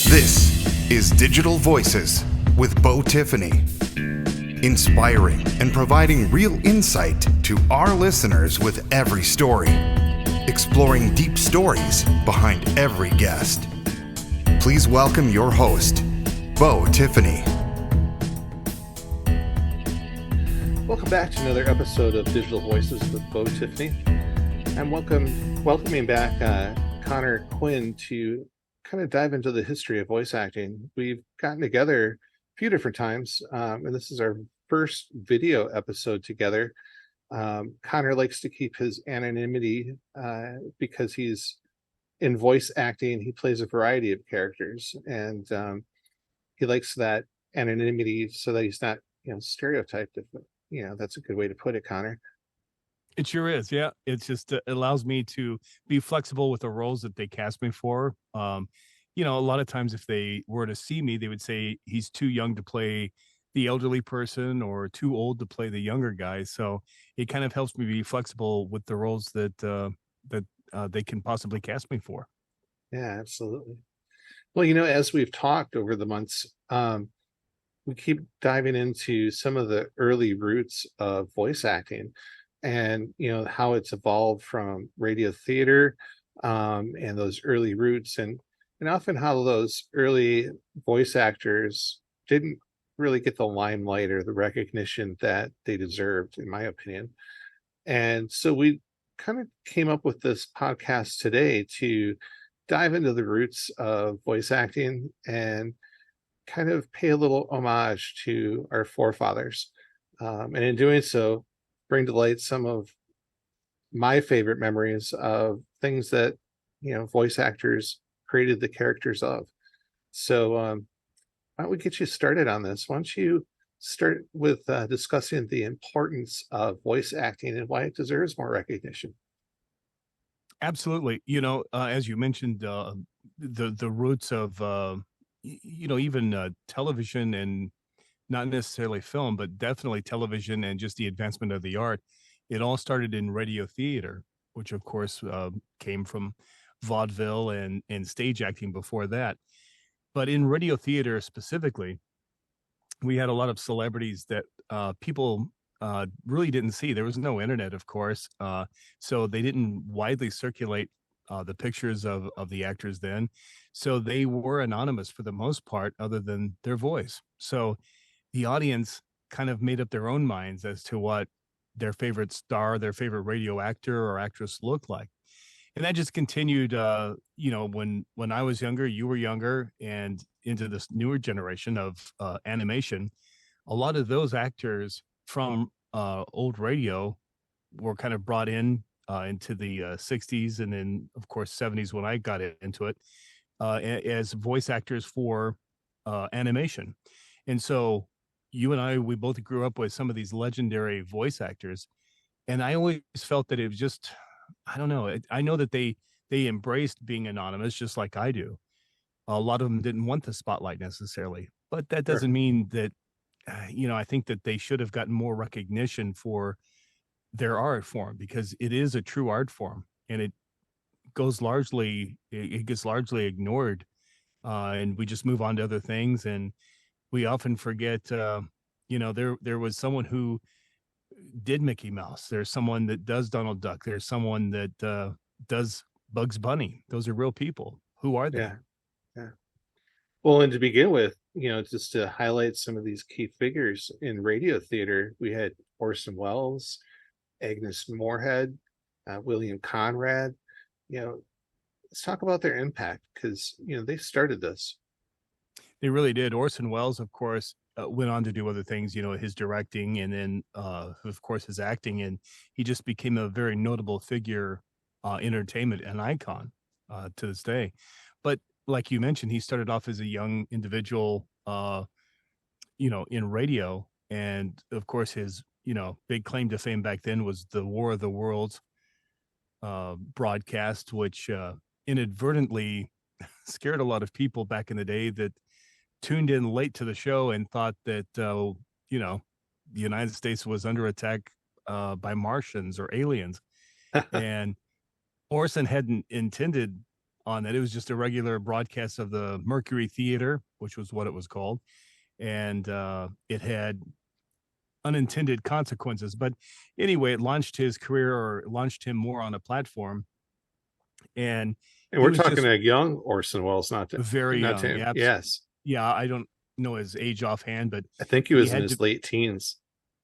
This is Digital Voices with Bo Tiffany. Inspiring and providing real insight to our listeners with every story. Exploring deep stories behind every guest. Please welcome your host, Bo Tiffany. Welcome back to another episode of Digital Voices with Bo Tiffany. I'm welcoming back Connor Quinn to kind of dive into the history of voice acting. We've gotten together a few different times, and this is our first video episode together. Connor likes to keep his anonymity because he's in voice acting. He plays a variety of characters, and he likes that anonymity so that he's not, stereotyped. That's a good way to put it, Connor. It sure is. Yeah. It's just allows me to be flexible with the roles that they cast me for. A lot of times if they were to see me, they would say he's too young to play the elderly person or too old to play the younger guy. So it kind of helps me be flexible with the roles that they can possibly cast me for. Yeah, absolutely. Well, as we've talked over the months, we keep diving into some of the early roots of voice acting and, how it's evolved from radio theater and those early roots and often how those early voice actors didn't really get the limelight or the recognition that they deserved, in my opinion. And so we kind of came up with this podcast today to dive into the roots of voice acting and kind of pay a little homage to our forefathers. And in doing so, bring to light some of my favorite memories of things that, voice actors created the characters of. So why don't we get you started on this? Why don't you start with discussing the importance of voice acting and why it deserves more recognition? Absolutely. As you mentioned, the roots of, even television and not necessarily film, but definitely television and just the advancement of the art. It all started in radio theater, which of course came from vaudeville and stage acting before that. But in radio theater specifically, we had a lot of celebrities that people really didn't see. There was no internet, of course, so they didn't widely circulate the pictures of the actors then. So they were anonymous for the most part, other than their voice. So the audience kind of made up their own minds as to what their favorite star, their favorite radio actor or actress looked like. And that just continued, when I was younger, you were younger, and into this newer generation of animation, a lot of those actors from old radio were kind of brought in into the 60s and then, of course, 70s when I got into it as voice actors for animation. And so you and I, we both grew up with some of these legendary voice actors. And I always felt that it was just, I don't know. I know that they embraced being anonymous just like I do. A lot of them didn't want the spotlight necessarily, but that doesn't mean that, I think that they should have gotten more recognition for their art form because it is a true art form and it gets largely ignored. And we just move on to other things. And we often forget, there was someone who did Mickey Mouse. There's someone that does Donald Duck. There's someone that does Bugs Bunny. Those are real people. Who are they? Yeah. Well, and to begin with, just to highlight some of these key figures in radio theater, we had Orson Welles, Agnes Moorehead, William Conrad. Let's talk about their impact because, they started this. They really did. Orson Welles, of course, went on to do other things, his directing and then, of course, his acting. And he just became a very notable figure, entertainment, an icon to this day. But like you mentioned, he started off as a young individual, in radio. And of course, his, big claim to fame back then was the War of the Worlds broadcast, which inadvertently scared a lot of people back in the day that tuned in late to the show and thought that, the United States was under attack by Martians or aliens. And Orson hadn't intended on that. It was just a regular broadcast of the Mercury Theater, which was what it was called, and it had unintended consequences. But anyway, it launched his career, or launched him more on a platform, and And he we're was talking just a young Orson Welles, very not to young. him. Yeah, Yes. yeah. I don't know his age offhand, but I think he he was in had his to. late teens.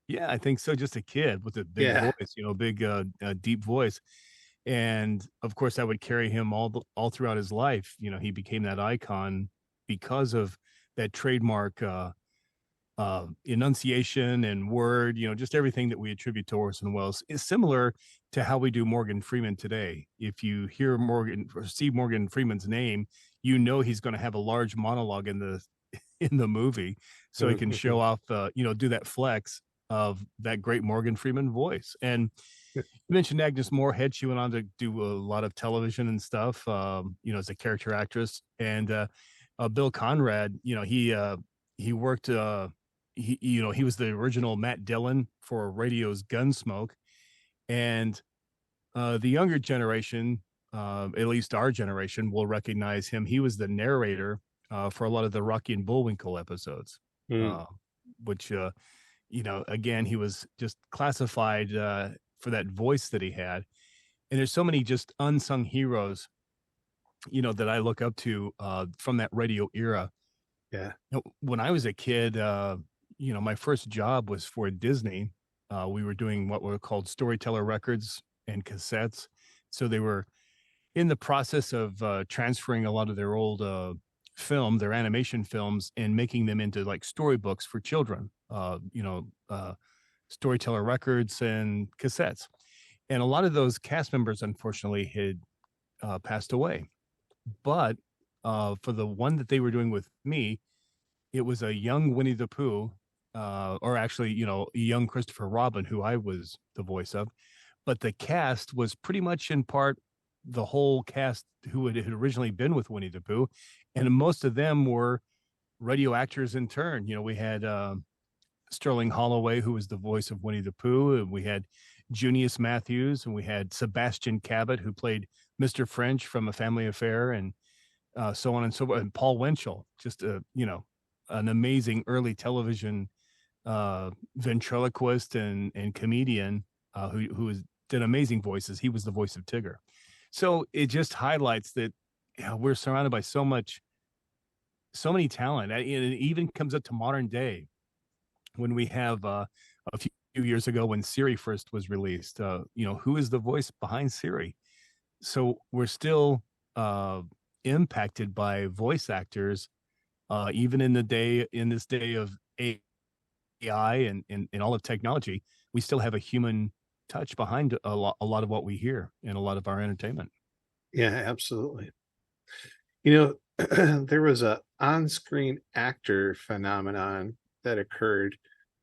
Yeah, I think so. Just a kid with a big Yeah. voice, big, deep voice, and of course that would carry him all throughout his life. He became that icon because of that trademark enunciation and word. Just everything that we attribute to Orson Welles is similar to how we do Morgan Freeman today. If you hear Morgan or see Morgan Freeman's name, he's going to have a large monologue in the in the movie, so he can show off, do that flex of that great Morgan Freeman voice. And you mentioned Agnes Moorehead. She went on to do a lot of television and stuff, as a character actress. And Bill Conrad, he worked, he was the original Matt Dillon for radio's Gunsmoke. And the younger generation, at least our generation, will recognize him. He was the narrator for a lot of the Rocky and Bullwinkle episodes, which, again, he was just classified for that voice that he had. And there's so many just unsung heroes, that I look up to from that radio era. Yeah. When I was a kid, my first job was for Disney. We were doing what were called storyteller records and cassettes. So they were in the process of transferring a lot of their old their animation films, and making them into like storybooks for children, storyteller records and cassettes. And a lot of those cast members, unfortunately, had passed away. But for the one that they were doing with me, it was a young Winnie the Pooh, or actually, a young Christopher Robin, who I was the voice of. But the cast was pretty much in part the whole cast who had originally been with Winnie the Pooh. And most of them were radio actors in turn. We had Sterling Holloway, who was the voice of Winnie the Pooh, and we had Junius Matthews, and we had Sebastian Cabot, who played Mr. French from A Family Affair, and so on and so forth. And Paul Winchell, just an amazing early television ventriloquist and comedian who did amazing voices. He was the voice of Tigger. So it just highlights that we're surrounded by so many talent. And it even comes up to modern day, when we have a few years ago, when Siri first was released, who is the voice behind Siri? So we're still impacted by voice actors, even in this day of AI and all of technology. We still have a human touch behind a lot of what we hear in a lot of our entertainment. Yeah, absolutely. There was a on-screen actor phenomenon that occurred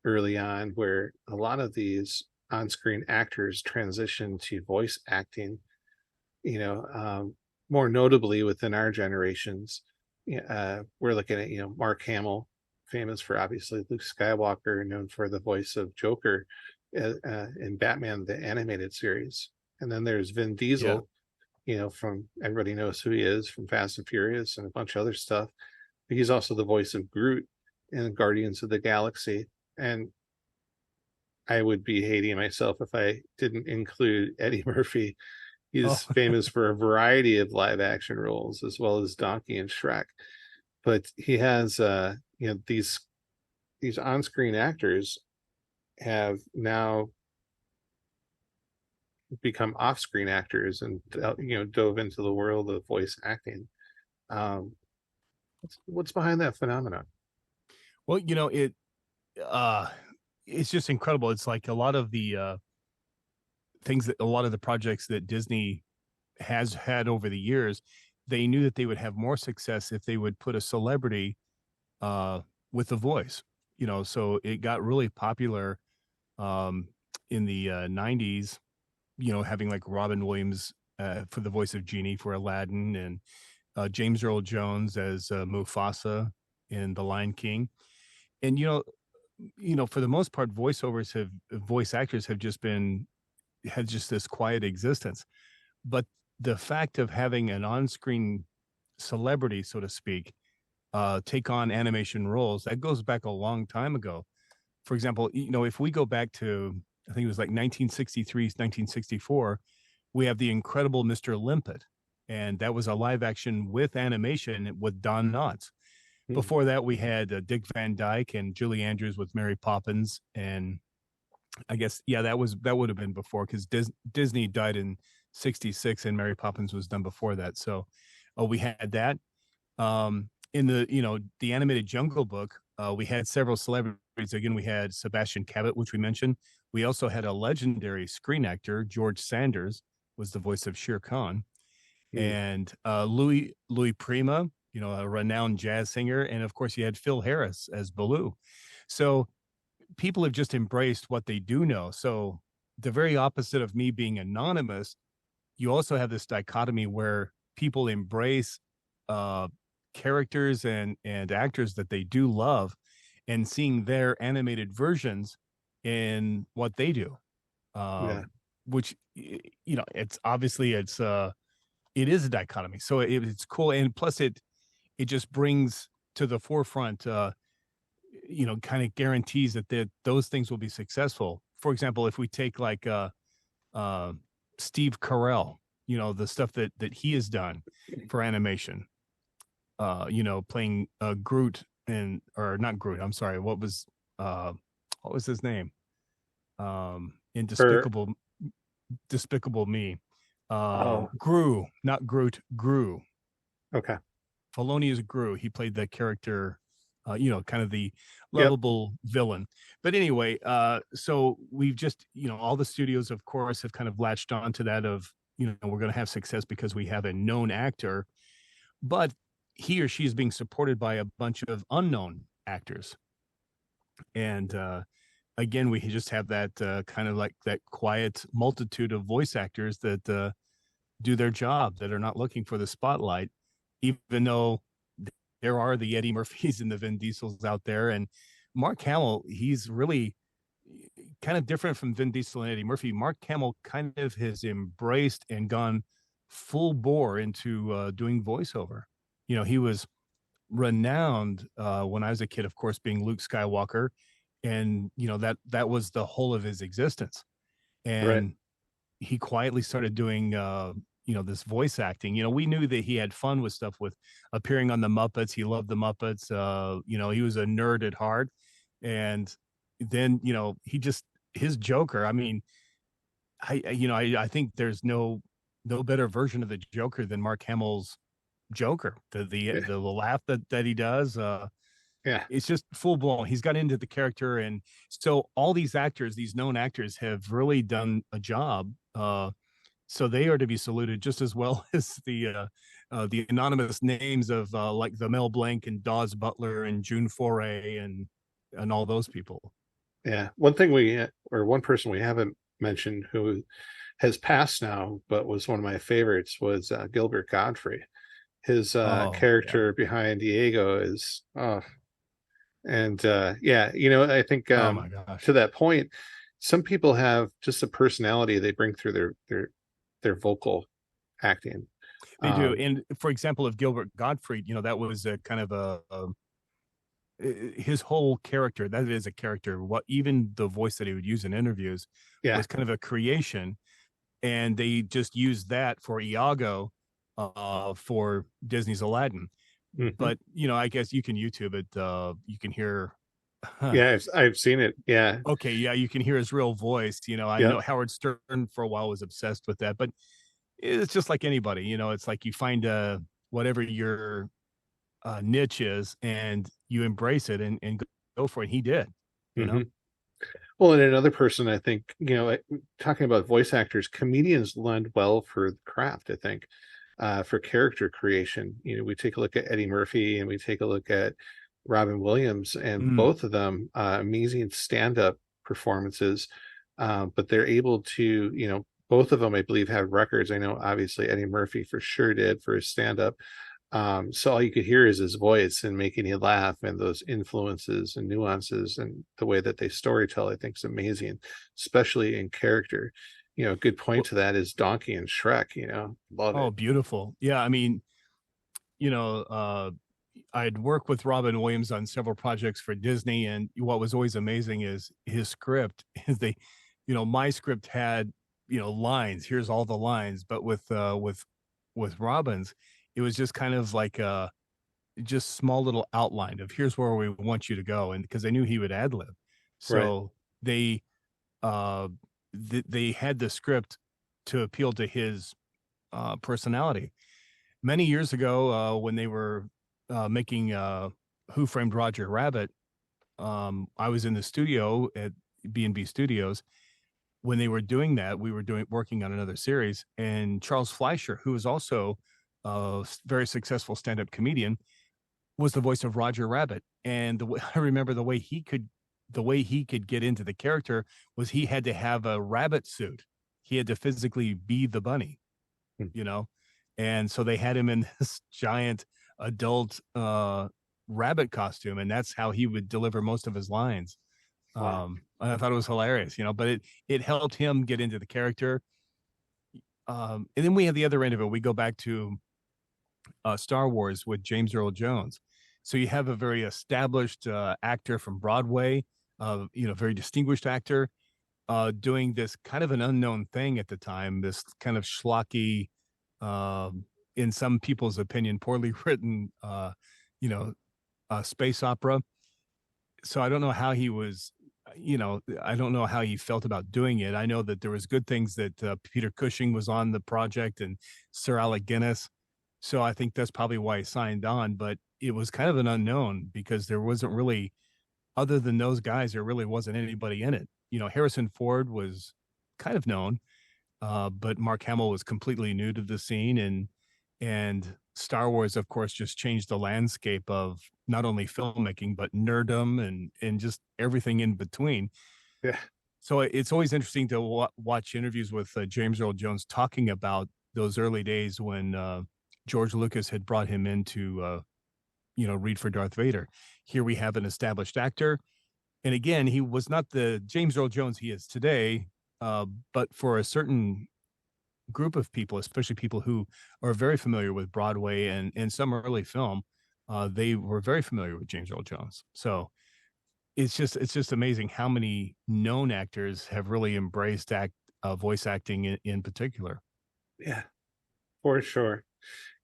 early on, where a lot of these on-screen actors transitioned to voice acting, more notably within our generations. We're looking at, Mark Hamill, famous for obviously Luke Skywalker, known for the voice of Joker in Batman, the animated series. And then there's Vin Diesel, from, everybody knows who he is from Fast and Furious and a bunch of other stuff. But he's also the voice of Groot in Guardians of the Galaxy. And I would be hating myself if I didn't include Eddie Murphy. He's famous for a variety of live action roles, as well as Donkey and Shrek. But he has, these on-screen actors have now become off-screen actors and, dove into the world of voice acting. What's behind that phenomenon? Well, it's just incredible. It's like a lot of the a lot of the projects that Disney has had over the years, they knew that they would have more success if they would put a celebrity with a voice. So it got really popular in the 90s, having like Robin Williams for the voice of Genie for Aladdin, and James Earl Jones as Mufasa in The Lion King. And for the most part, voice actors had just this quiet existence. But the fact of having an on-screen celebrity, so to speak, take on animation roles, that goes back a long time ago. For example, if we go back to, I think it was like 1963, 1964, we have the incredible Mr. Limpet. And that was a live action with animation with Don Knotts. Before that, we had Dick Van Dyke and Julie Andrews with Mary Poppins. And I guess, yeah, that would have been before, because Disney died in 66 and Mary Poppins was done before that. So we had that. In the animated Jungle Book, we had several celebrities. Again, we had Sebastian Cabot, which we mentioned. We also had a legendary screen actor, George Sanders, was the voice of Shere Khan, and Louis Prima, a renowned jazz singer, and of course you had Phil Harris as Baloo. So people have just embraced what they do know. So the very opposite of me being anonymous, you also have this dichotomy where people embrace characters and actors that they do love, and seeing their animated versions in what they do, which it's obviously it is a dichotomy. So it's cool, and plus it just brings to the forefront kind of guarantees that those things will be successful. For example, if we take like Steve Carell, the stuff that he has done for animation, playing Groot, or not Groot, I'm sorry, what was his name, in Despicable Me, Gru, not Groot, Gru. Okay. Felonious Gru. He played the character, kind of the lovable villain. But anyway, so we've just, all the studios, of course, have kind of latched on to that of, we're going to have success because we have a known actor, but he or she is being supported by a bunch of unknown actors. And again, we just have that kind of like that quiet multitude of voice actors that do their job, that are not looking for the spotlight, even though there are the Eddie Murphys and the Vin Diesels out there. And Mark Hamill, he's really kind of different from Vin Diesel and Eddie Murphy. Mark Hamill kind of has embraced and gone full bore into doing voiceover. He was renowned when I was a kid, of course, being Luke Skywalker, and that was the whole of his existence. And he quietly started doing this voice acting. We knew that he had fun with stuff, with appearing on the Muppets. He loved the Muppets. He was a nerd at heart. And then, his Joker, I mean, I think there's no better version of the Joker than Mark Hamill's Joker. The laugh that he does, it's just full blown. He's got into the character. And so all these actors, these known actors, have really done a job. So they are to be saluted, just as well as the anonymous names of like the Mel Blanc and Dawes Butler and June Foray and all those people. Yeah. One person we haven't mentioned who has passed now, but was one of my favorites, was Gilbert Gottfried. His character behind Diego is, I think oh my gosh. To that point, some people have just a personality they bring through their vocal acting. They do. And for example, of Gilbert Gottfried, that was a kind of his whole character. That is a character. What, even the voice that he would use in interviews was kind of a creation, and they just used that for Iago for Disney's Aladdin. Mm-hmm. But I guess you can YouTube it. You can hear. Yeah, I've seen it. Yeah. Okay. Yeah, you can hear his real voice. I know Howard Stern for a while was obsessed with that, but it's just like anybody. It's like you find whatever your niche is, and you embrace it and go for it. He did. Mm-hmm. Well, and another person, I think, talking about voice actors, comedians lend well for the craft, I think, for character creation. We take a look at Eddie Murphy and we take a look at Robin Williams, and both of them amazing stand-up performances, but they're able to, both of them, I believe, have records. I know obviously Eddie Murphy for sure did for his stand-up. So all you could hear is his voice and making you laugh, and those influences and nuances and the way that they storytell, I think, is amazing, especially in character. a good point Well, to that is Donkey and Shrek. Love oh, it. beautiful. Yeah, I mean, you know, I'd worked with Robin Williams on several projects for Disney, and what was always amazing is his script. Is my script had lines. Here's all the lines, but with Robin's, it was just kind of like a just small little outline of here's where we want you to go, and because they knew he would ad lib, Right. so uh they had the script to appeal to his personality. Many years ago, when they were making Who Framed Roger Rabbit, I was in the studio at B&B Studios. When they were doing that, we were working on another series, and Charles Fleischer, who was also a very successful stand-up comedian, was the voice of Roger Rabbit. And I remember the way he could get into the character was he had to have a rabbit suit. He had to physically be the bunny, Hmm. you know? And so they had him in this giant adult rabbit costume, and that's how he would deliver most of his lines. Wow. I thought it was hilarious, but it helped him get into the character. And then we have the other end of it. We go back to Star Wars with James Earl Jones. So you have a very established actor from Broadway, very distinguished actor, doing this kind of an unknown thing at the time, this kind of schlocky, in some people's opinion, poorly written, you know, space opera. So I don't know how he was, I don't know how he felt about doing it. I know that there was good things that Peter Cushing was on the project and Sir Alec Guinness. So I think that's probably why he signed on, but it was kind of an unknown because there wasn't really, other than those guys, there really wasn't anybody in it. Harrison Ford was kind of known, but Mark Hamill was completely new to the scene, and Star Wars, of course, just changed the landscape of not only filmmaking but nerddom and just everything in between. Yeah. So it's always interesting to watch interviews with James Earl Jones talking about those early days when George Lucas had brought him in to read for Darth Vader. Here we have an established actor, and again, he was not the James Earl Jones he is today, but for a certain group of people, especially people who are very familiar with Broadway and some early film, they were very familiar with James Earl Jones. So it's just amazing how many known actors have really embraced voice acting in particular. Yeah, for sure.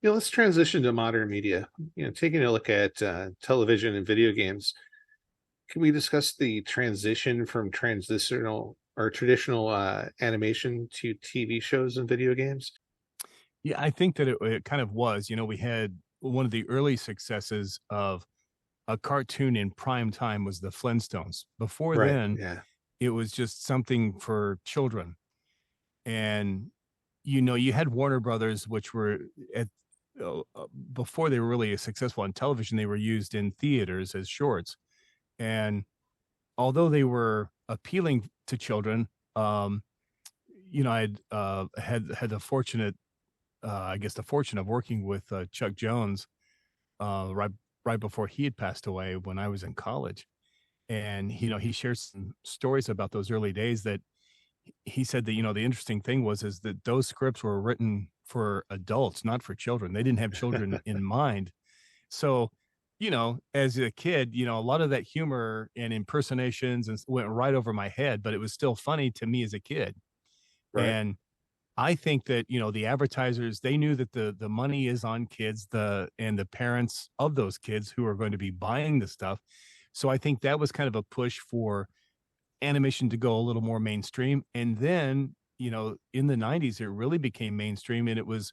Let's transition to modern media. Taking a look at television and video games, can we discuss the transition from transitional or traditional animation to TV shows and video games? Yeah, I think that it kind of was. We had one of the early successes of a cartoon in prime time was the Flintstones. Before Right. then, Yeah. it was just something for children. And you had Warner Brothers, which were at before they were really successful on television, they were used in theaters as shorts. And although they were appealing to children, I'd had the fortunate, I guess, the fortune of working with Chuck Jones right before he had passed away when I was in college, and he shared some stories about those early days that he said that the interesting thing is that those scripts were written for adults, not for children. They didn't have children in mind. So, as a kid, a lot of that humor and impersonations and went right over my head, but it was still funny to me as a kid. Right. And I think that, the advertisers, they knew that the money is on kids, and the parents of those kids who are going to be buying the stuff. So I think that was kind of a push for animation to go a little more mainstream. And then, in the 90s, it really became mainstream. And it was,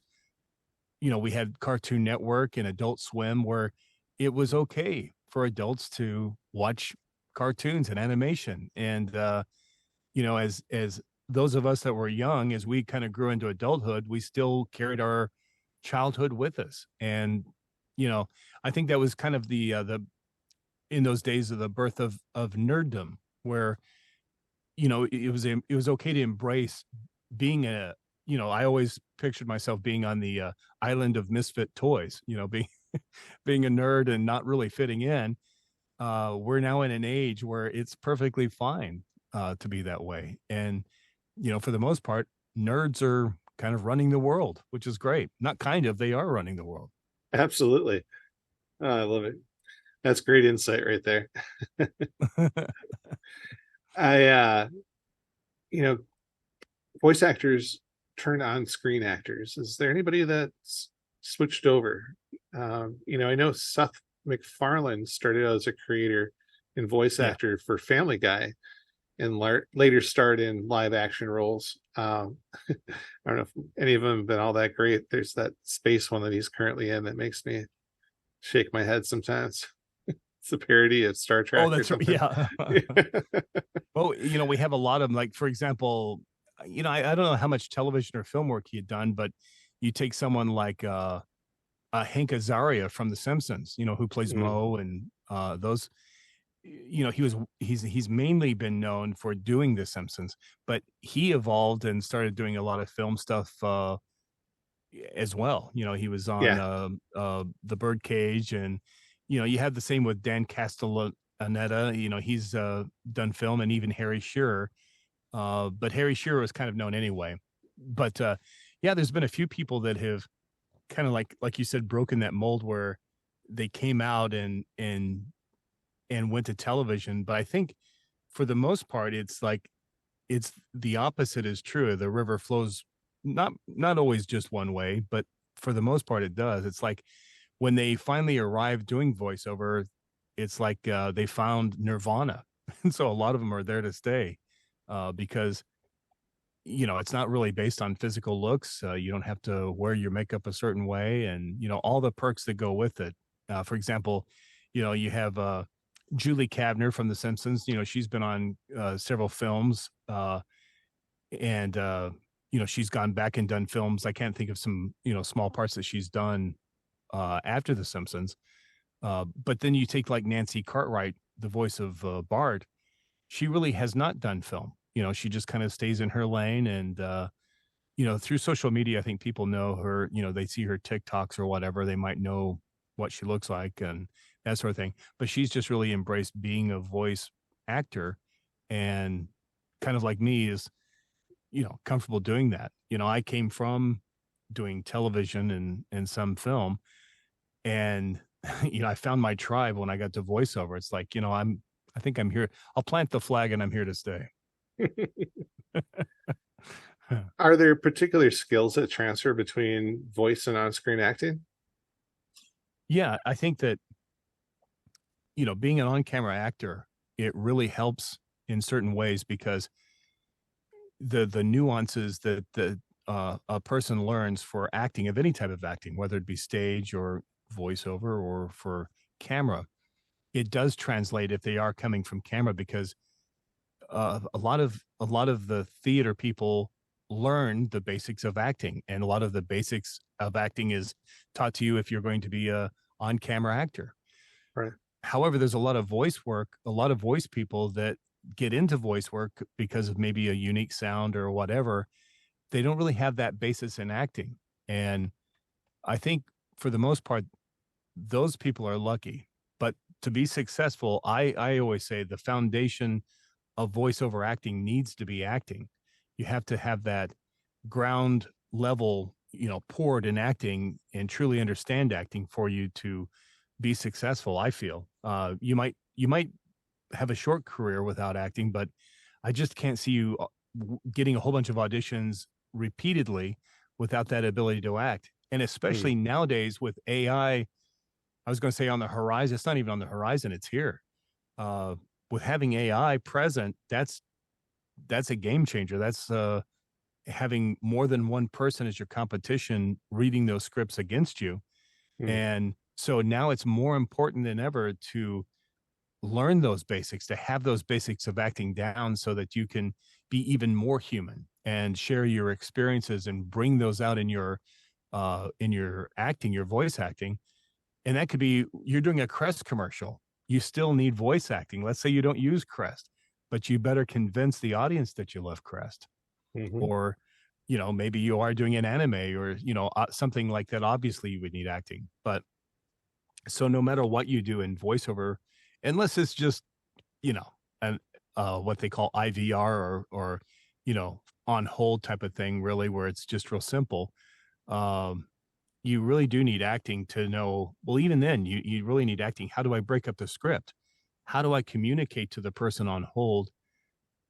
we had Cartoon Network and Adult Swim where it was okay for adults to watch cartoons and animation. And, as those of us that were young, as we kind of grew into adulthood, we still carried our childhood with us. And, I think that was kind of the in those days of the birth of nerddom, where it was okay to embrace being I always pictured myself being on the island of misfit toys, being being a nerd and not really fitting in. We're now in an age where it's perfectly fine to be that way. And for the most part, nerds are kind of running the world, which is great. Not kind of, they are running the world. Absolutely. Oh, I love it. That's great insight right there. I you know, voice actors turn on screen actors. Is there anybody that's switched over? I know Seth MacFarlane started out as a creator and voice Yeah. actor for Family Guy and later starred in live action roles. I don't know if any of them have been all that great. There's that space one that he's currently in that makes me shake my head sometimes. It's a parody of Star Oh, Trek or that's right. something. Yeah. Well, we have a lot of them. Like, for example, I don't know how much television or film work he had done, but you take someone like Hank Azaria from The Simpsons, who plays Mm, Moe and those. He's mainly been known for doing The Simpsons, but he evolved and started doing a lot of film stuff as well. He was on yeah. The Birdcage, and you have the same with Dan Castellaneta. He's done film, and even Harry Shearer. But Harry Shearer was kind of known anyway. But yeah, there's been a few people that have kind of like you said, broken that mold where they came out and went to television. But I think for the most part, it's the opposite is true. The river flows not always just one way, but for the most part, it does. It's like when they finally arrived doing voiceover, it's like they found Nirvana, and so a lot of them are there to stay because it's not really based on physical looks. You don't have to wear your makeup a certain way, and all the perks that go with it. For example, you have Julie Kavner from The Simpsons. She's been on several films, and she's gone back and done films. I can't think of some small parts that she's done after The Simpsons. But then you take like Nancy Cartwright, the voice of Bard. She really has not done film. She just kind of stays in her lane, and through social media, I think people know her. They see her TikToks or whatever. They might know what she looks like and that sort of thing. But she's just really embraced being a voice actor, and kind of like me is comfortable doing that. I came from doing television and some film, and I found my tribe when I got to voiceover. It's like, I think I'm here. I'll plant the flag and I'm here to stay. Are there particular skills that transfer between voice and on-screen acting? Yeah, I think that being an on-camera actor, it really helps in certain ways because the nuances that a person learns for acting, of any type of acting, whether it be stage or voiceover or for camera, it does translate if they are coming from camera, because a lot of the theater people learn the basics of acting, and a lot of the basics of acting is taught to you if you're going to be a on-camera actor. Right. However, there's a lot of voice work, a lot of voice people that get into voice work because of maybe a unique sound or whatever. They don't really have that basis in acting. And I think for the most part, those people are lucky. But to be successful, I always say the foundation of voiceover acting needs to be acting. You have to have that ground level, poured in acting and truly understand acting for you to be successful. I feel you might have a short career without acting, but I just can't see you getting a whole bunch of auditions repeatedly without that ability to act. And Mm, especially nowadays with I was going to say on the horizon. It's not even on the horizon. It's here. Uh, with having AI present, that's a game changer. That's having more than one person as your competition reading those scripts against you. mm, And so now it's more important than ever to learn those basics, to have those basics of acting down so that you can be even more human and share your experiences and bring those out in your acting, your voice acting. And that could be you're doing a Crest commercial. You still need voice acting. Let's say you don't use Crest, but you better convince the audience that you love Crest. mhm. Or, maybe you are doing an anime or, something like that. Obviously, you would need acting. But so no matter what you do in voiceover, unless it's just, an what they call IVR or on hold type of thing, really, where it's just real simple. Um, you really do need acting to know. Well, even then, you really need acting. How do I break up the script? How do I communicate to the person on hold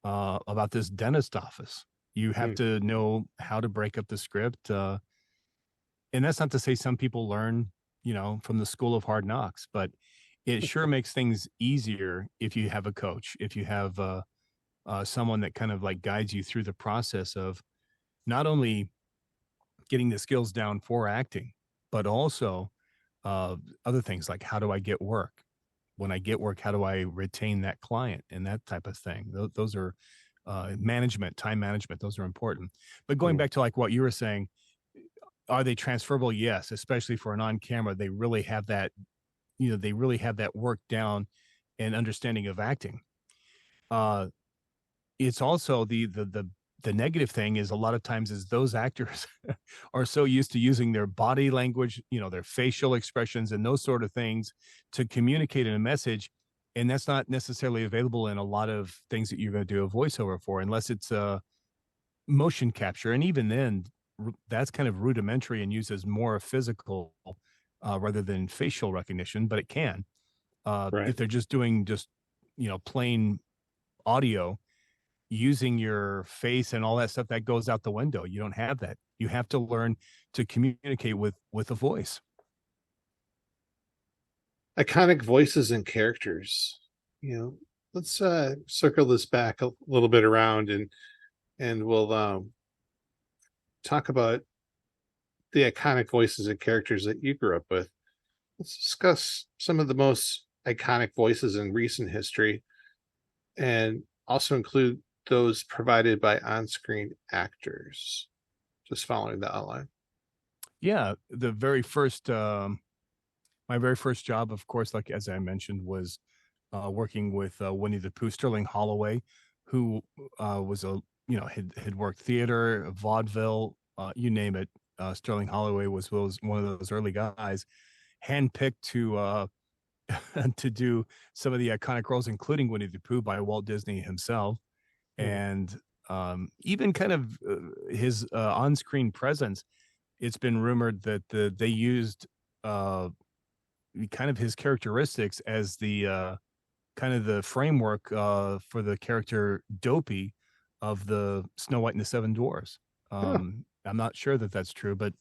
about this dentist office? You have Mm. to know how to break up the script. And that's not to say some people learn, from the school of hard knocks, but it sure makes things easier if you have a coach, if you have someone that kind of like guides you through the process of not only getting the skills down for acting, but also other things like how do I get work? When I get work, how do I retain that client and that type of thing? Those are management, time management. Those are important. But going Mm. back to like what you were saying, are they transferable? Yes, especially for an on camera. They really have that, they really have that work down and understanding of acting. Uh, it's also the negative thing is a lot of times is those actors are so used to using their body language, their facial expressions and those sort of things to communicate in a message. And that's not necessarily available in a lot of things that you're going to do a voiceover for, unless it's a motion capture. And even then, that's kind of rudimentary and uses more physical rather than facial recognition, but it can. Right. If they're just doing plain audio, using your face and all that stuff, that goes out the window. You don't have that. You have to learn to communicate with a voice. Iconic voices and characters. Let's circle this back a little bit around, and we'll talk about the iconic voices and characters that you grew up with. Let's discuss some of the most iconic voices in recent history, and also include those provided by on-screen actors. Just following the outline. Yeah, my very first job, of course, like as I mentioned, was working with Winnie the Pooh, Sterling Holloway, who was had worked theater, vaudeville, you name it. Sterling Holloway was one of those early guys, handpicked to to do some of the iconic roles, including Winnie the Pooh by Walt Disney himself, Hmm. and even kind of his on-screen presence. It's been rumored that they used uh, kind of his characteristics as the kind of the framework for the character Dopey of the Snow White and the Seven Dwarfs. Huh. I'm not sure that that's true, but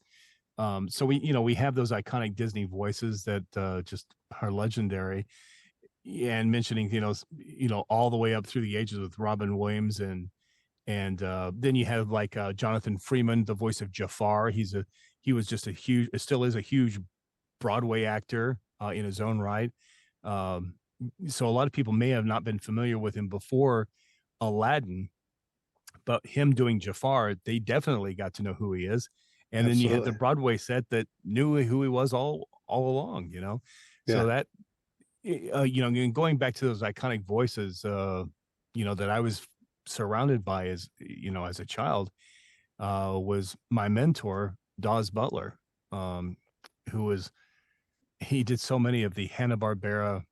so we have those iconic Disney voices that just are legendary. And mentioning all the way up through the ages with Robin Williams and then you have like Jonathan Freeman, the voice of Jafar. He was just a huge, still is a huge Broadway actor in his own right. Um, so a lot of people may have not been familiar with him before Aladdin, but him doing Jafar, they definitely got to know who he is. And then you had the Absolutely. Broadway set that knew who he was all along. Yeah. So that going back to those iconic voices, that I was surrounded by as a child, was my mentor, Dawes Butler, um, who was he did so many of the Hanna-Barbera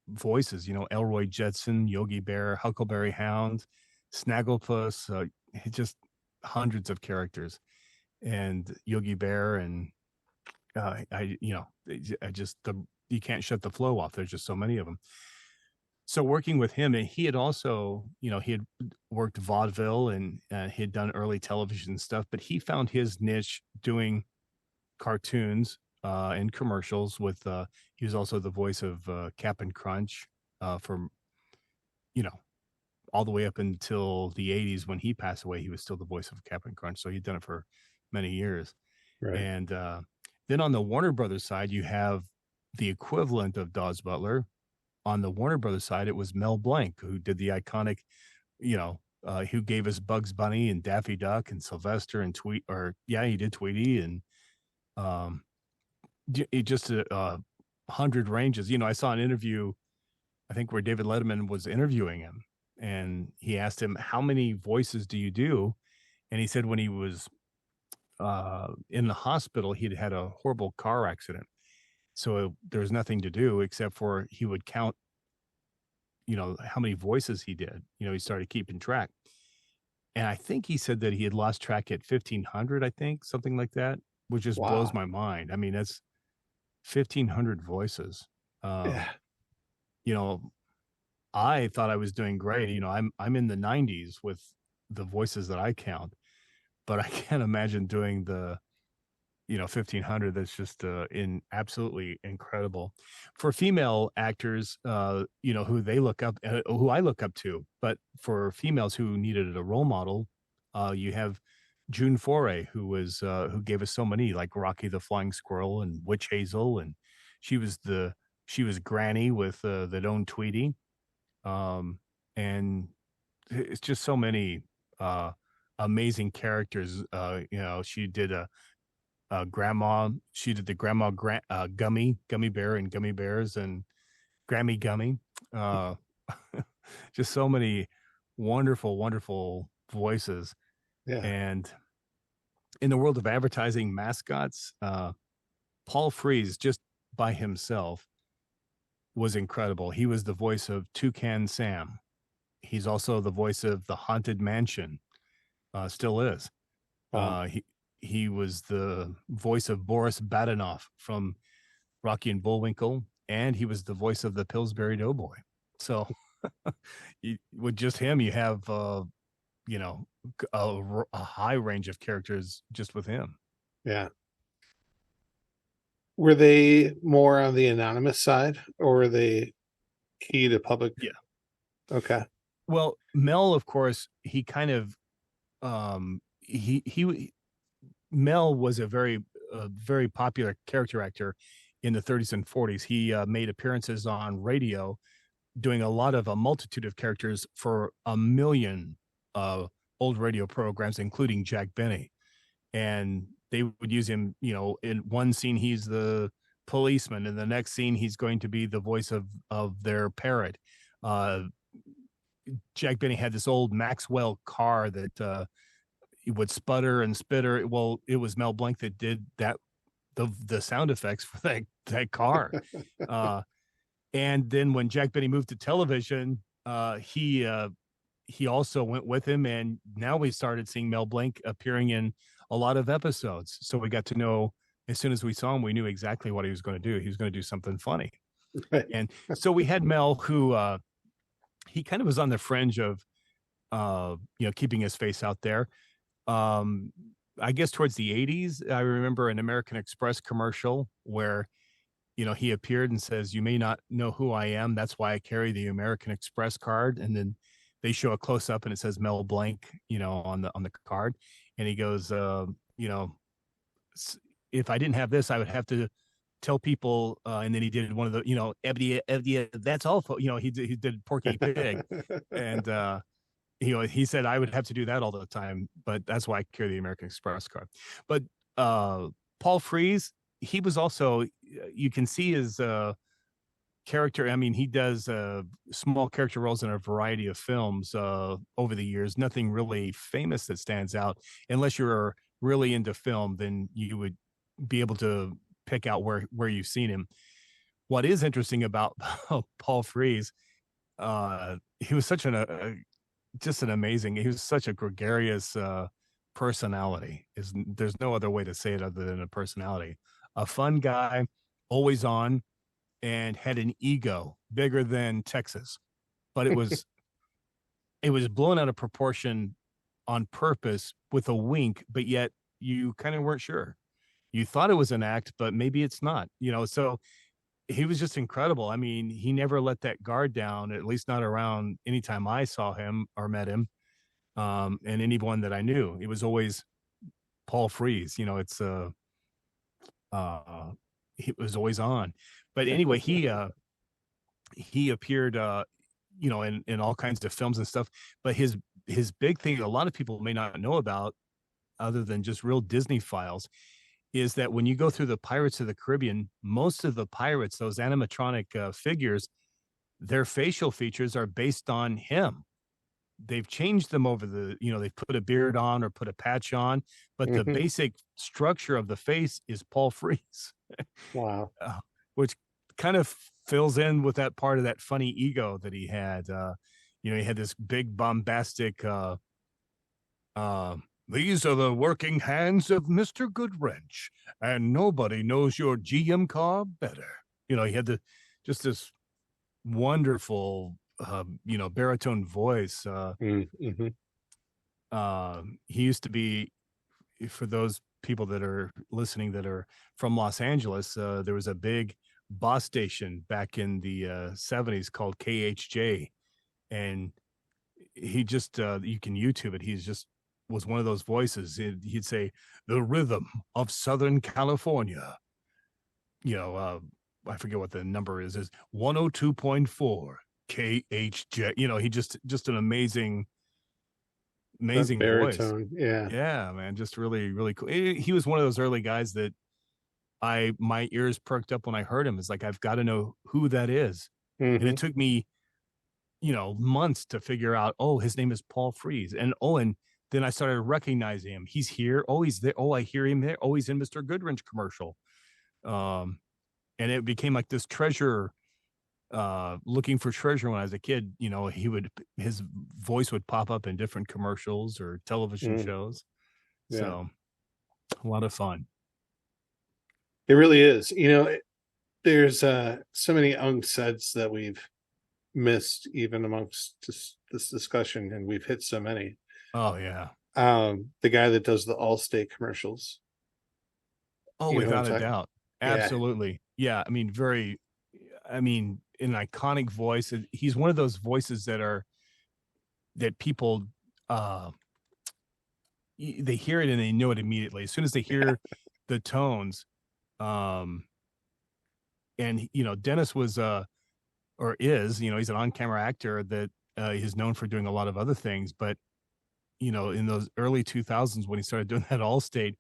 voices, Elroy Jetson, Yogi Bear, Huckleberry Hound, Snagglepuss, just hundreds of characters, and Yogi Bear, and I just you can't shut the flow off. There's just so many of them. So working with him, and he had also, he had worked vaudeville and he had done early television stuff, but he found his niche doing cartoons and commercials with he was also the voice of Cap'n Crunch from you know all the way up until the 80s. When he passed away, he was still the voice of Cap'n Crunch, so he'd done it for many years. Right. And then on the Warner Brothers side, you have the equivalent of Dawes Butler. On the Warner Brothers side, it was Mel Blanc who did the iconic, who gave us Bugs Bunny and Daffy Duck and Sylvester and he did Tweety, and um, it just 100 ranges. I saw an interview, I think, where David Letterman was interviewing him, and he asked him, "How many voices do you do?" And he said when he was in the hospital, he'd had a horrible car accident, so there was nothing to do except for he would count, how many voices he did. He started keeping track. And I think he said that he had lost track at 1,500, I think, something like that, which just blows Wow. my mind. I mean, that's 1,500 voices. Yeah. You know, I thought I was doing great. You know, I'm in the 90s with the voices that I count, but I can't imagine doing the 1,500. That's just in absolutely incredible for female actors, who they look up, who I look up to. But for females who needed a role model, you have June Foray, who gave us so many, like Rocky the Flying Squirrel and Witch Hazel, and she was Granny with the Don Tweety, and it's just so many amazing characters. She did grandma. She did the Gummy Bear and Gummy Bears and Grammy Gummy. Uh, just so many wonderful, wonderful voices. Yeah. And in the world of advertising mascots, Paul Frees, just by himself, was incredible. He was the voice of Toucan Sam. He's also the voice of the Haunted Mansion. Still is. Wow. He was the voice of Boris Badenoff from Rocky and Bullwinkle, and he was the voice of the Pillsbury Doughboy. So with just him, you have a high range of characters just with him. Yeah. Were they more on the anonymous side, or were they key to public? Yeah. Okay. Well, Mel, of course, he kind of Mel was a very popular character actor in the 30s and 40s. He made appearances on radio, doing a multitude of characters for a million old radio programs, including Jack Benny. And they would use him, in one scene he's the policeman, and the next scene he's going to be the voice of their parrot. Jack Benny had this old Maxwell car that he would sputter and spitter. Well, it was Mel Blanc that did that, the sound effects for that car. And then when Jack Benny moved to television, he also went with him, and now we started seeing Mel Blanc appearing in a lot of episodes. So we got to know, as soon as we saw him, we knew exactly what he was going to do. He was going to do something funny. Right. And so we had Mel, who he kind of was on the fringe of keeping his face out there. I guess towards the 80s, I remember an American Express commercial where he appeared and says, "You may not know who I am. That's why I carry the American Express card." And then they show a close up and it says Mel Blanc, on the card. And he goes, "If I didn't have this, I would have to tell people." And then he did one of the, "Ebdia, that's all." He did Porky Pig. And, he said, "I would have to do that all the time, but that's why I carry the American Express card." But Paul Frees, he was also, you can see his character. I mean, he does small character roles in a variety of films over the years. Nothing really famous that stands out. Unless you're really into film, then you would be able to pick out where you've seen him. What is interesting about Paul Frees, he was such he was such a gregarious personality. There's no other way to say it other than a personality. A fun guy, always on, and had an ego bigger than Texas. But it was blown out of proportion on purpose with a wink, but yet you kind of weren't sure. You thought it was an act, but maybe it's not. So he was just incredible. I mean, he never let that guard down, at least not around anytime I saw him or met him. And anyone that I knew, it was always Paul Frees. He was always on. But anyway, he appeared, in all kinds of films and stuff. But his big thing, a lot of people may not know about, other than just real Disney files, is that when you go through the Pirates of the Caribbean, most of the pirates, those animatronic figures, their facial features are based on him. They've changed them over they've put a beard on or put a patch on, but the basic structure of the face is Paul Frees. Wow. Which kind of fills in with that part of that funny ego that he had. He had this big bombastic These are the working hands of Mr. Goodwrench, and nobody knows your GM car better. He had just this wonderful, baritone voice. Mm-hmm. He used to be, for those people that are listening that are from Los Angeles, there was a big bus station back in the 70s called KHJ, and he just you can YouTube it. He's just was one of those voices. He'd say the rhythm of Southern California. I forget what the number is 102.4 KHJ. He just an amazing That voice. baritone, yeah. Yeah, man, just really, really cool. He was one of those early guys that my ears perked up when I heard him. It's like, I've got to know who that is. And Mm-hmm. it took me, months to figure out, oh, his name is Paul Frees. And then I started recognizing him. He's here. Oh, he's there. Oh, I hear him there. Oh, he's in Mr. Goodwrench commercial. And it became like this treasure, looking for treasure. When I was a kid, his voice would pop up in different commercials or television shows. Yeah. So a lot of fun. It really is. There's so many unsaids that we've missed even amongst this discussion, and we've hit so many. Oh yeah. The guy that does the Allstate commercials. Oh, without a doubt. Absolutely. Yeah. I mean, an iconic voice. He's one of those voices that people they hear it and they know it immediately as soon as they hear the tones. And Dennis was or is, he's an on-camera actor that is known for doing a lot of other things, but in those early 2000s when he started doing that Allstate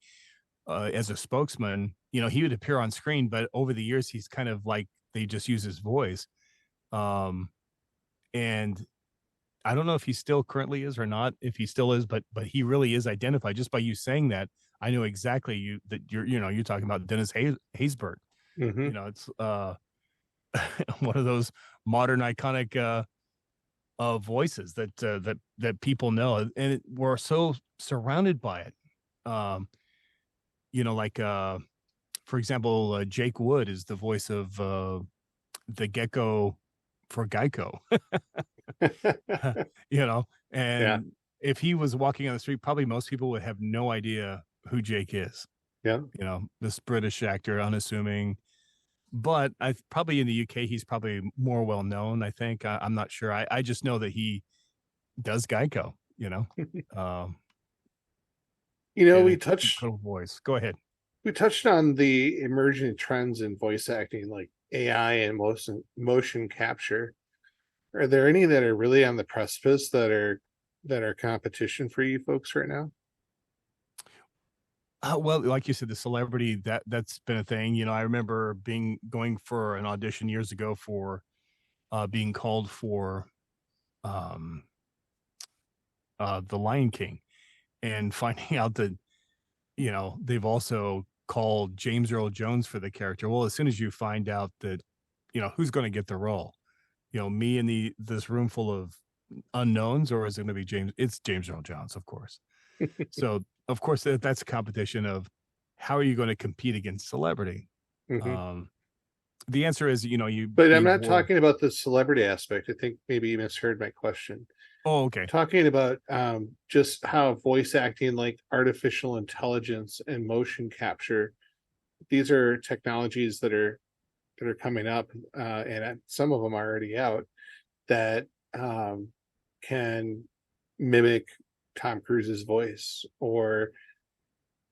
as a spokesman, he would appear on screen, but over the years he's kind of like they just use his voice. And I don't know if he still currently is or not, if he still is, but he really is identified just by you saying that. I know exactly that you're talking about Dennis Haysbert. Mm-hmm. It's one of those modern iconic voices that people know, and we're so surrounded by it. For example, Jake Wood is the voice of the gecko for Geico. And if he was walking on the street, probably most people would have no idea who Jake is. Yeah. This British actor, unassuming, but I probably in the UK, he's probably more well known. I think I'm not sure. I just know that he does Geico, we touched voice. Go ahead. We touched on the emerging trends in voice acting, like AI and motion capture. Are there any that are really on the precipice that are competition for you folks right now? Well, like you said, the celebrity that's been a thing. I remember going for an audition years ago for being called for The Lion King, and finding out that they've also called James Earl Jones for the character. Well, as soon as you find out that who's going to get the role, me in this room full of unknowns, or is it going to be James? It's James Earl Jones, of course. So of course that's a competition of how are you going to compete against celebrity. Mm-hmm. The answer is but I'm not talking about the celebrity aspect. I think maybe you misheard my question. Oh, okay. Talking about just how voice acting, like artificial intelligence and motion capture, these are technologies that are coming up, and some of them are already out, that can mimic Tom Cruise's voice or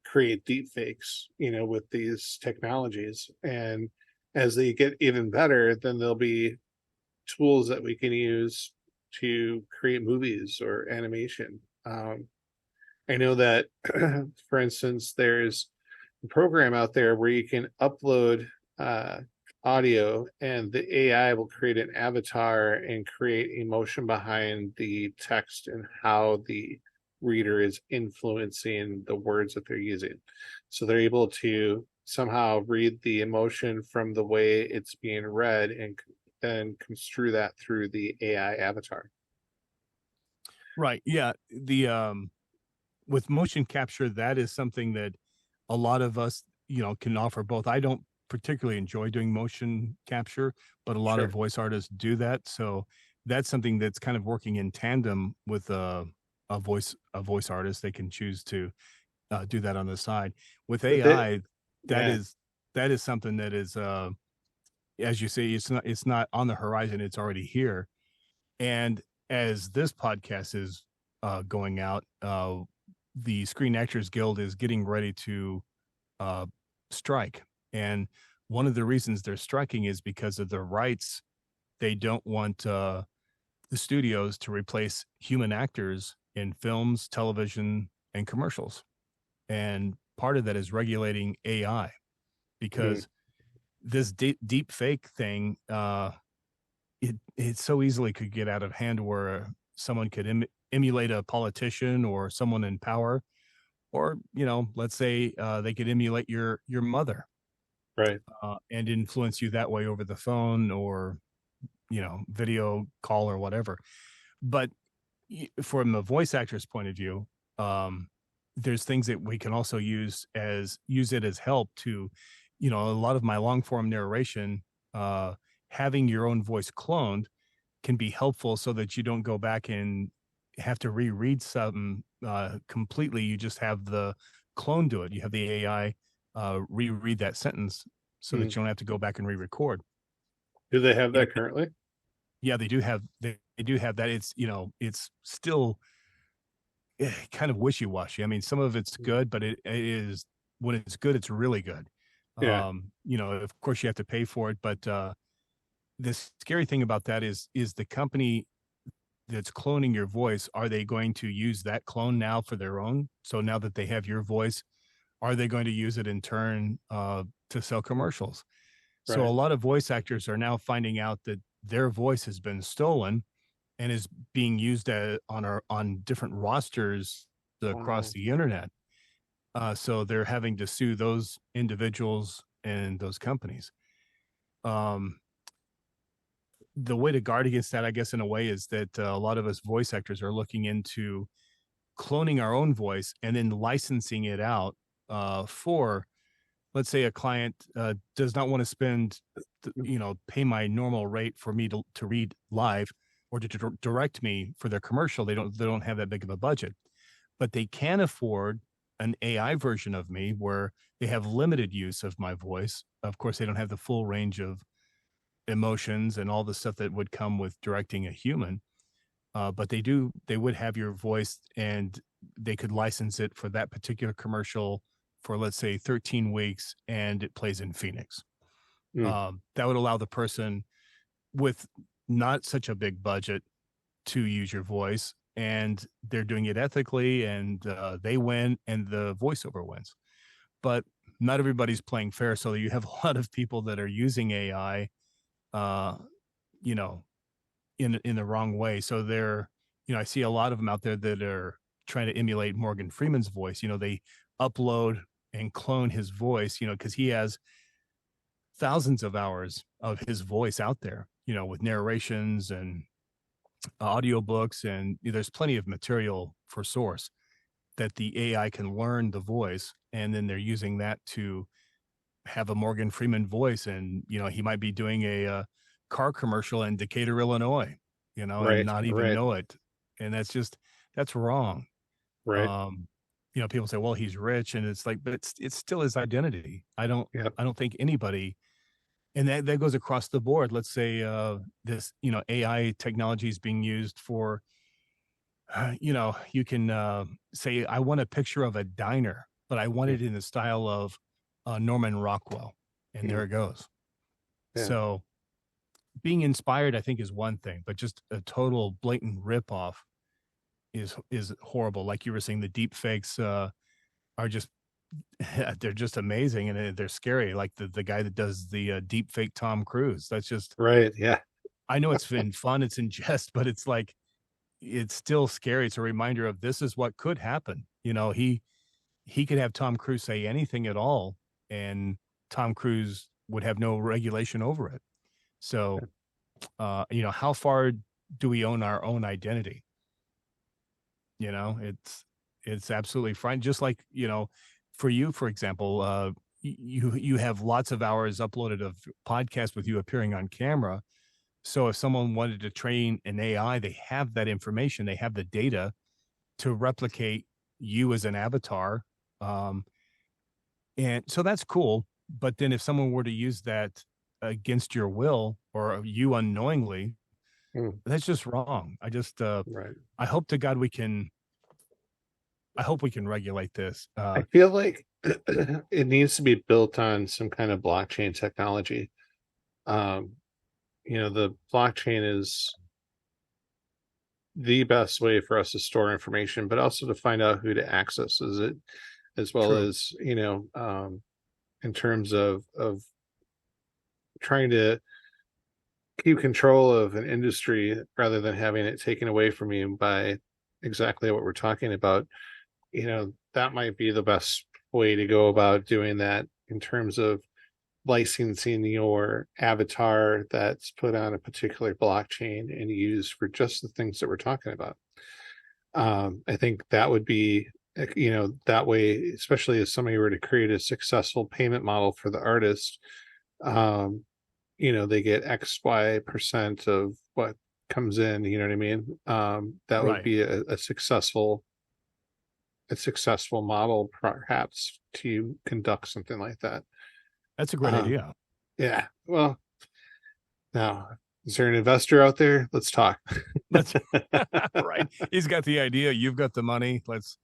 create deep fakes, with these technologies. And as they get even better, then there'll be tools that we can use to create movies or animation. I know that, for instance, there's a program out there where you can upload audio, and the AI will create an avatar and create emotion behind the text and how the reader is influencing the words that they're using. So they're able to somehow read the emotion from the way it's being read and then construe that through the AI avatar. Right. Yeah. with motion capture, that is something that a lot of us, can offer both. I don't particularly enjoy doing motion capture, but a lot of Sure. voice artists do that. So that's something that's kind of working in tandem with a voice artist. They can choose to do that on the side. With But they, AI, that yeah, is that is something that is, as you say, it's not on the horizon. It's already here. And as this podcast is going out, the Screen Actors Guild is getting ready to uh, strike. And one of the reasons they're striking is because of the rights. They don't want the studios to replace human actors in films, television, and commercials. And part of that is regulating AI, mm, because this deep fake thing, it so easily could get out of hand, where someone could emulate a politician or someone in power, or let's say they could emulate your mother, right. and influence you that way over the phone, or video call or whatever. But from a voice actor's point of view, um, there's things that we can also use it as help to, a lot of my long form narration, uh, having your own voice cloned can be helpful, so that you don't go back and have to reread something completely. You just have the clone do it. You have the AI reread that sentence, so that Mm. you don't have to go back and re-record. Do they have And that currently? yeah, they do have that. It's still kind of wishy-washy. I mean, some of it's Mm. good, but it is, when it's good, it's really good. Yeah. Of course you have to pay for it, but the scary thing about that is the company that's cloning your voice, are they going to use that clone now for their own? So now that they have your voice, are they going to use it in turn to sell commercials? So a Right. lot of voice actors are now finding out that their voice has been stolen and is being used on different rosters across Wow. the internet. So they're having to sue those individuals and those companies. Um, the way to guard against that, I guess, in a way, is that a lot of us voice actors are looking into cloning our own voice and then licensing it out for, let's say, a client does not want to spend, Mm. pay my normal rate for me to read live, or to direct me for their commercial. They don't have that big of a budget, but they can afford an AI version of me where they have limited use of my voice. Of course, they don't have the full range of emotions and all the stuff that would come with directing a human. But they would have your voice, and they could license it for that particular commercial for, let's say, 13 weeks, and it plays in Phoenix. Mm. That would allow the person with not such a big budget to use your voice, and they're doing it ethically, and they win, and the voiceover wins. But not everybody's playing fair. So you have a lot of people that are using AI, uh, you know, in the wrong way. So I see a lot of them out there that are trying to emulate Morgan Freeman's voice. They upload and clone his voice, because he has thousands of hours of his voice out there, with narrations and audiobooks, and there's plenty of material for source that the AI can learn the voice, and then they're using that to have a Morgan Freeman voice. And he might be doing a car commercial in Decatur, Illinois, and Right. not even Right. know it. And that's wrong. Right. um People say, well, he's rich, and it's like, but it's still his identity. I don't Yep. I don't think anybody, and that goes across the board. Let's say this AI technology is being used for, you can say, I want a picture of a diner, but I want Mm. it in the style of Norman Rockwell, and Mm. there it goes. Yeah. So being inspired, I think, is one thing, but just a total blatant ripoff is horrible. Like you were saying, the deep fakes are just they're just amazing, and they're scary. Like the guy that does the deep fake Tom Cruise. That's just, Right. Yeah. I know it's been fun, it's in jest, but it's like, it's still scary. It's a reminder of, this is what could happen. He could have Tom Cruise say anything at all, and Tom Cruise would have no regulation over it. So, how far do we own our own identity? It's It's absolutely fine. Just like, for you, for example, you have lots of hours uploaded of podcasts with you appearing on camera. So if someone wanted to train an AI, they have that information, they have the data to replicate you as an avatar. Um, and so that's cool. But then if someone were to use that against your will or you unknowingly, Mm, that's just wrong. right. I hope to God I hope we can regulate this. I feel like it needs to be built on some kind of blockchain technology. Um, the blockchain is the best way for us to store information, but also to find out who to access is it, as well True. as, in terms of trying to keep control of an industry rather than having it taken away from you by exactly what we're talking about. That might be the best way to go about doing that in terms of licensing your avatar that's put on a particular blockchain and used for just the things that we're talking about. I think that would be, that way, especially if somebody were to create a successful payment model for the artist, um, they get XY% of what comes in, you know what I mean? That would Right. be a successful model perhaps to conduct something like that. That's a great Um, idea. yeah. Well, now, is there an investor out there? Let's talk. That's right. He's got the idea. You've got the money. Let's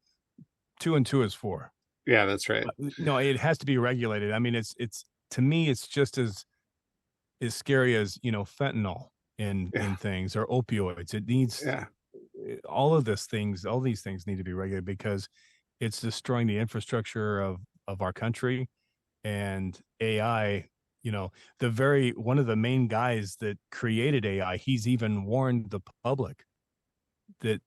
2 and 2 is 4. Yeah, that's right. No, it has to be regulated. I mean, it's to me, it's just as scary as fentanyl Yeah, in things or opioids. It needs yeah, all these things need to be regulated because it's destroying the infrastructure of our country and AI. The very one of the main guys that created AI, he's even warned the public that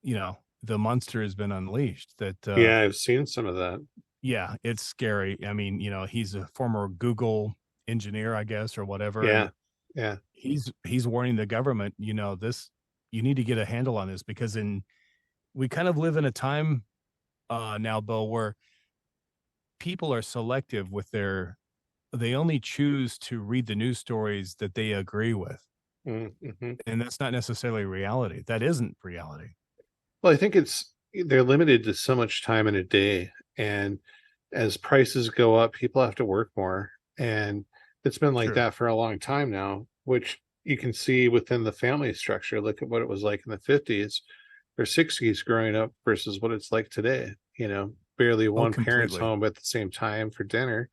the monster has been unleashed. That yeah. I've seen some of that. yeah, it's scary. I mean, he's a former Google engineer, I guess, or whatever, and Yeah, yeah, he's warning the government, this you need to get a handle on this because we kind of live in a time now, Bill, where people are selective with they only choose to read the news stories that they agree with. mm-hmm. And that's not necessarily reality. That isn't reality. Well, I think they're limited to so much time in a day, and as prices go up, people have to work more, and it's been like True. that for a long time now, which you can see within the family structure. Look at what it was like in the 50s or 60s growing up versus what it's like today. Barely Oh, one parent's completely. home at the same time for dinner.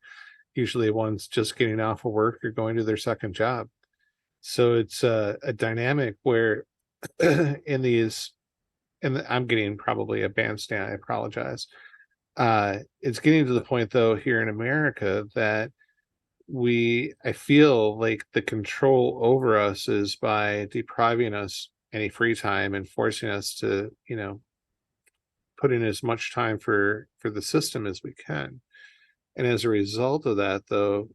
Usually one's just getting off of work or going to their second job. So it's a dynamic where in these, and I'm getting probably a bandstand, I apologize. It's getting to the point though here in America that I feel like the control over us is by depriving us any free time and forcing us to, put in as much time for the system as we can. And as a result of that, though,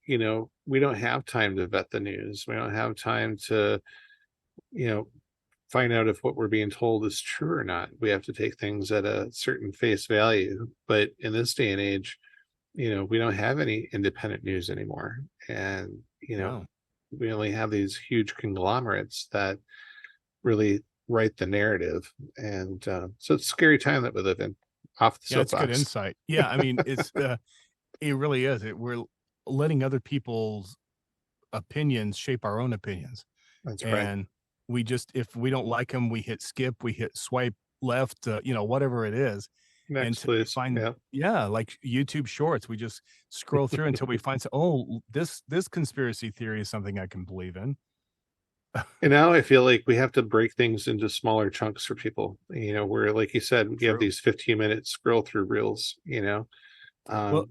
we don't have time to vet the news. We don't have time to, you know, find out if what we're being told is true or not. We have to take things at a certain face value. But in this day and age, we don't have any independent news anymore. And, No. we only have these huge conglomerates that really write the narrative. And so it's a scary time that we live in. Off the Yeah, it's good soapbox. insight. Yeah, I mean, it really is. We're letting other people's opinions shape our own opinions. That's right. And we just if we don't like them, we hit skip, we hit swipe left, whatever it is. Next, Until we please. find Yeah. yeah, like YouTube shorts. We just scroll through until we find this conspiracy theory is something I can believe in. And now I feel like we have to break things into smaller chunks for people, where, like you said, we have True. these 15-minute scroll through reels. Well, Um,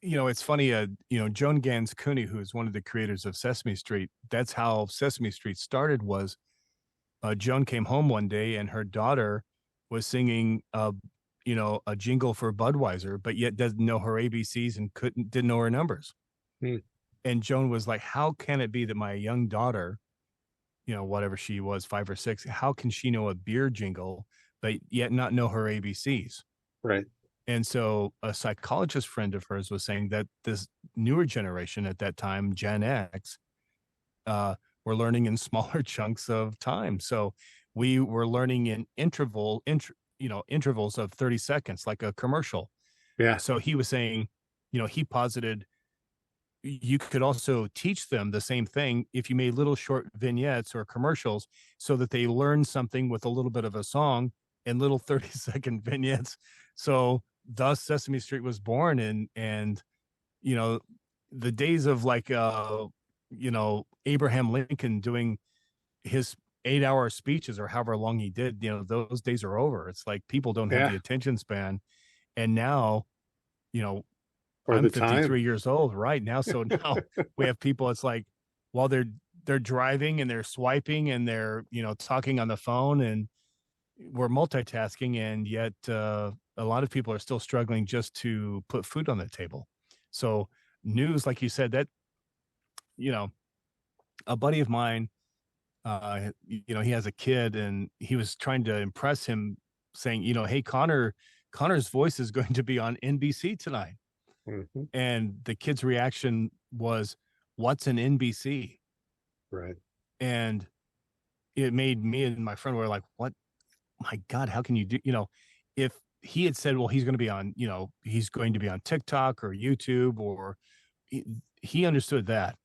it's funny, Joan Gans Cooney, who's one of the creators of Sesame Street, that's how Sesame Street started was Joan came home one day and her daughter was singing a jingle for Budweiser, but yet doesn't know her ABCs and didn't know her numbers. hmm, And Joan was like, how can it be that my young daughter, whatever she was, 5 or 6, how can she know a beer jingle, but yet not know her ABCs. Right. And so a psychologist friend of hers was saying that this newer generation at that time, Gen X, were learning in smaller chunks of time. So we were learning in intervals of 30 seconds, like a commercial. Yeah. So he was saying, he posited you could also teach them the same thing if you made little short vignettes or commercials so that they learn something with a little bit of a song and little 30-second vignettes. So thus Sesame Street was born. And you know, the days of like Abraham Lincoln doing his 8-hour speeches or however long he did, those days are over. It's like people don't have Yeah. the attention span. And now, you know, Or I'm the 53 time. years old right now. So now we have people, it's like while they're driving and they're swiping and they're, talking on the phone, and we're multitasking, and yet a lot of people are still struggling just to put food on the table. So news, like you said, that, a buddy of mine, he has a kid and he was trying to impress him saying, hey, Connor's voice is going to be on NBC tonight. Mm-hmm. And the kid's reaction was, what's an NBC? Right. And it made me and my friend were like, what? My God, how can you do, if he had said, well, he's going to be on, he's going to be on TikTok or YouTube, or he understood that,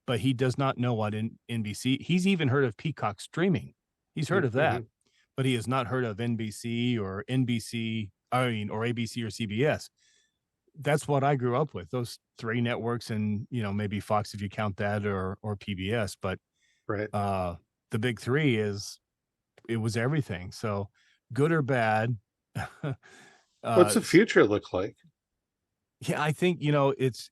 but he does not know what NBC. He's even heard of Peacock streaming. He's heard of that, but he has not heard of NBC or or ABC or CBS. That's what I grew up with, those three networks, and maybe Fox if you count that, or PBS. But right. The big three it was everything. So good or bad. What's the future look like? Yeah, I think it's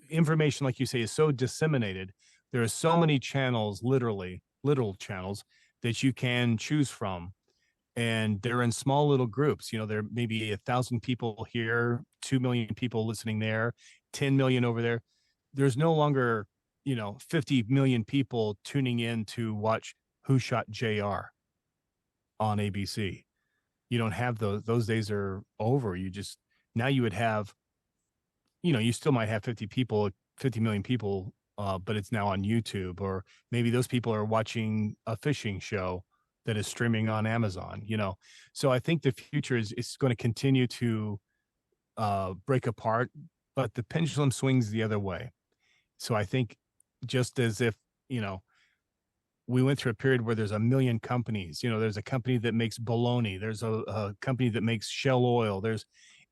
information, like you say, is so disseminated. There are so many channels, literally literal channels, that you can choose from. And they're in small little groups. There may be 1,000 people here, 2 million people listening there, 10 million over there. There's no longer, 50 million people tuning in to watch Who Shot JR on ABC. You don't have those days are over. Now you would have, you still might have 50 million people, but it's now on YouTube, or maybe those people are watching a fishing show that is streaming on Amazon, So I think the future is going to continue to break apart, but the pendulum swings the other way. So I think just as if, we went through a period where there's a million companies, there's a company that makes bologna, there's a company that makes Shell oil,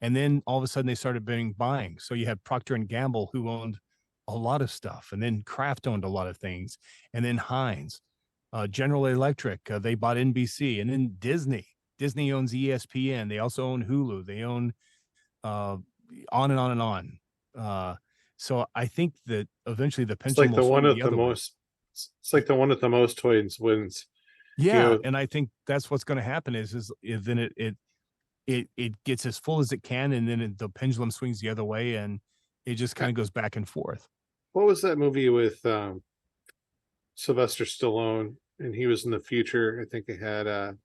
and then all of a sudden they started buying. So you had Procter and Gamble, who owned a lot of stuff, and then Kraft owned a lot of things, and then Heinz. General Electric, they bought NBC, and then Disney owns ESPN. They also own Hulu. They own on and on and on. So I think that eventually the pendulum will swing the other way. It's like the one with the most toys wins. Yeah, and I think that's what's going to happen is then it gets as full as it can, and then the pendulum swings the other way, and it just kind of goes back and forth. What was that movie with Sylvester Stallone, and he was in the future? I think they had the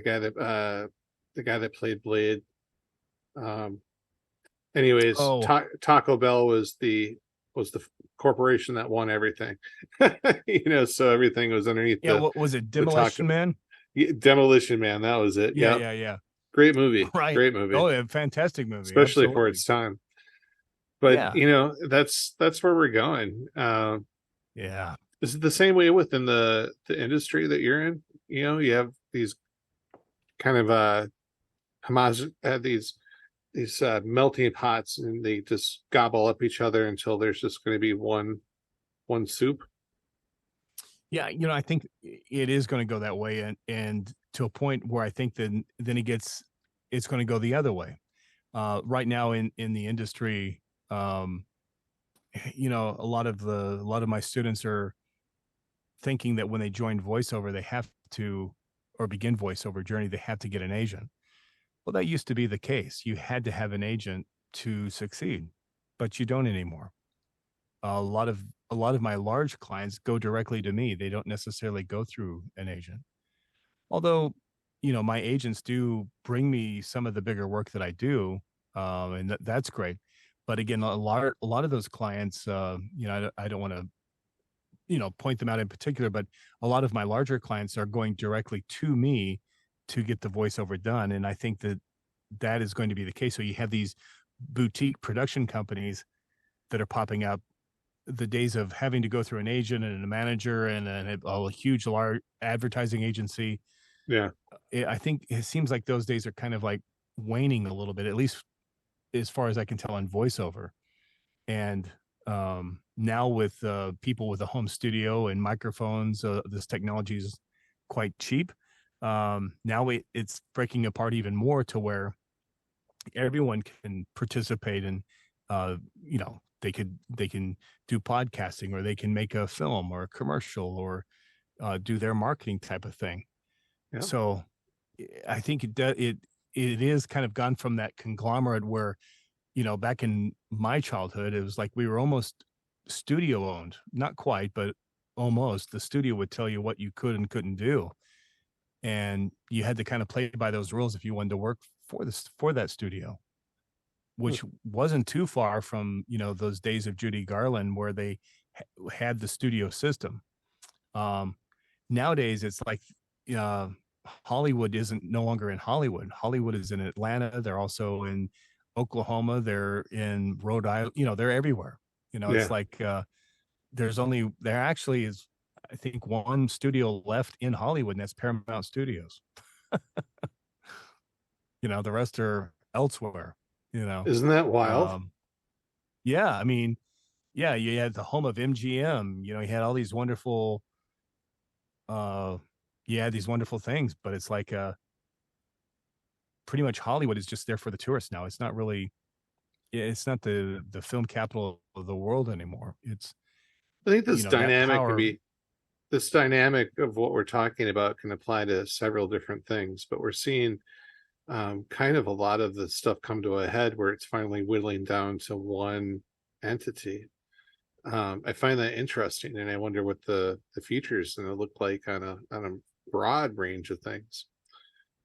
guy that played Blade. Anyways, Taco Bell was the corporation that won everything. So everything was underneath. Yeah, what was it? Demolition Man? Yeah, Demolition Man, that was it. Yeah. Great movie. Right. Great movie. Oh, yeah, fantastic movie. Especially Absolutely. for its time. But that's where we're going. Yeah. Is it the same way within the industry that you're in? You have these kind of these melting pots, and they just gobble up each other until there's just going to be one soup. Yeah, I think it is going to go that way, and to a point where I think then it's going to go the other way. Right now in the industry, a lot of my students are thinking that when they join voiceover, they have to, or begin voiceover journey, they have to get an agent. Well, that used to be the case. You had to have an agent to succeed, but you don't anymore. A lot of my large clients go directly to me. They don't necessarily go through an agent. Although my agents do bring me some of the bigger work that I do, and that's great. But again, a lot of those clients, I don't want to, point them out in particular, but a lot of my larger clients are going directly to me to get the voiceover done, and I think that is going to be the case. So you have these boutique production companies that are popping up. The days of having to go through an agent and a manager and a huge large advertising agency, Yeah. I think it seems like those days are kind of like waning a little bit, at least as far as I can tell on voiceover. And now with people with a home studio and microphones, this technology is quite cheap. Now it's breaking apart even more to where everyone can participate in, they can do podcasting, or they can make a film or a commercial, or do their marketing type of thing. Yeah. So I think it is kind of gone from that conglomerate where, back in my childhood, it was like we were almost studio owned, not quite, but almost. The studio would tell you what you could and couldn't do, and you had to kind of play by those rules if you wanted to work for that studio, which wasn't too far from those days of Judy Garland where they had the studio system. Nowadays, it's like Hollywood isn't no longer in Hollywood. Hollywood is in Atlanta. They're also in Oklahoma. They're in Rhode Island. They're everywhere. It's like there actually is, I think, one studio left in Hollywood, and that's Paramount Studios. The rest are elsewhere. Isn't that wild? Yeah, I mean, yeah, you had the home of MGM. You had all these wonderful, these wonderful things, but it's like pretty much Hollywood is just there for the tourists now. It's not really, it's not the film capital of the world anymore. It's, I think this dynamic power, can be, this dynamic of what we're talking about can apply to several different things, but we're seeing kind of a lot of the stuff come to a head where it's finally whittling down to one entity. I find that interesting, and I wonder what the future's going to look like on a broad range of things.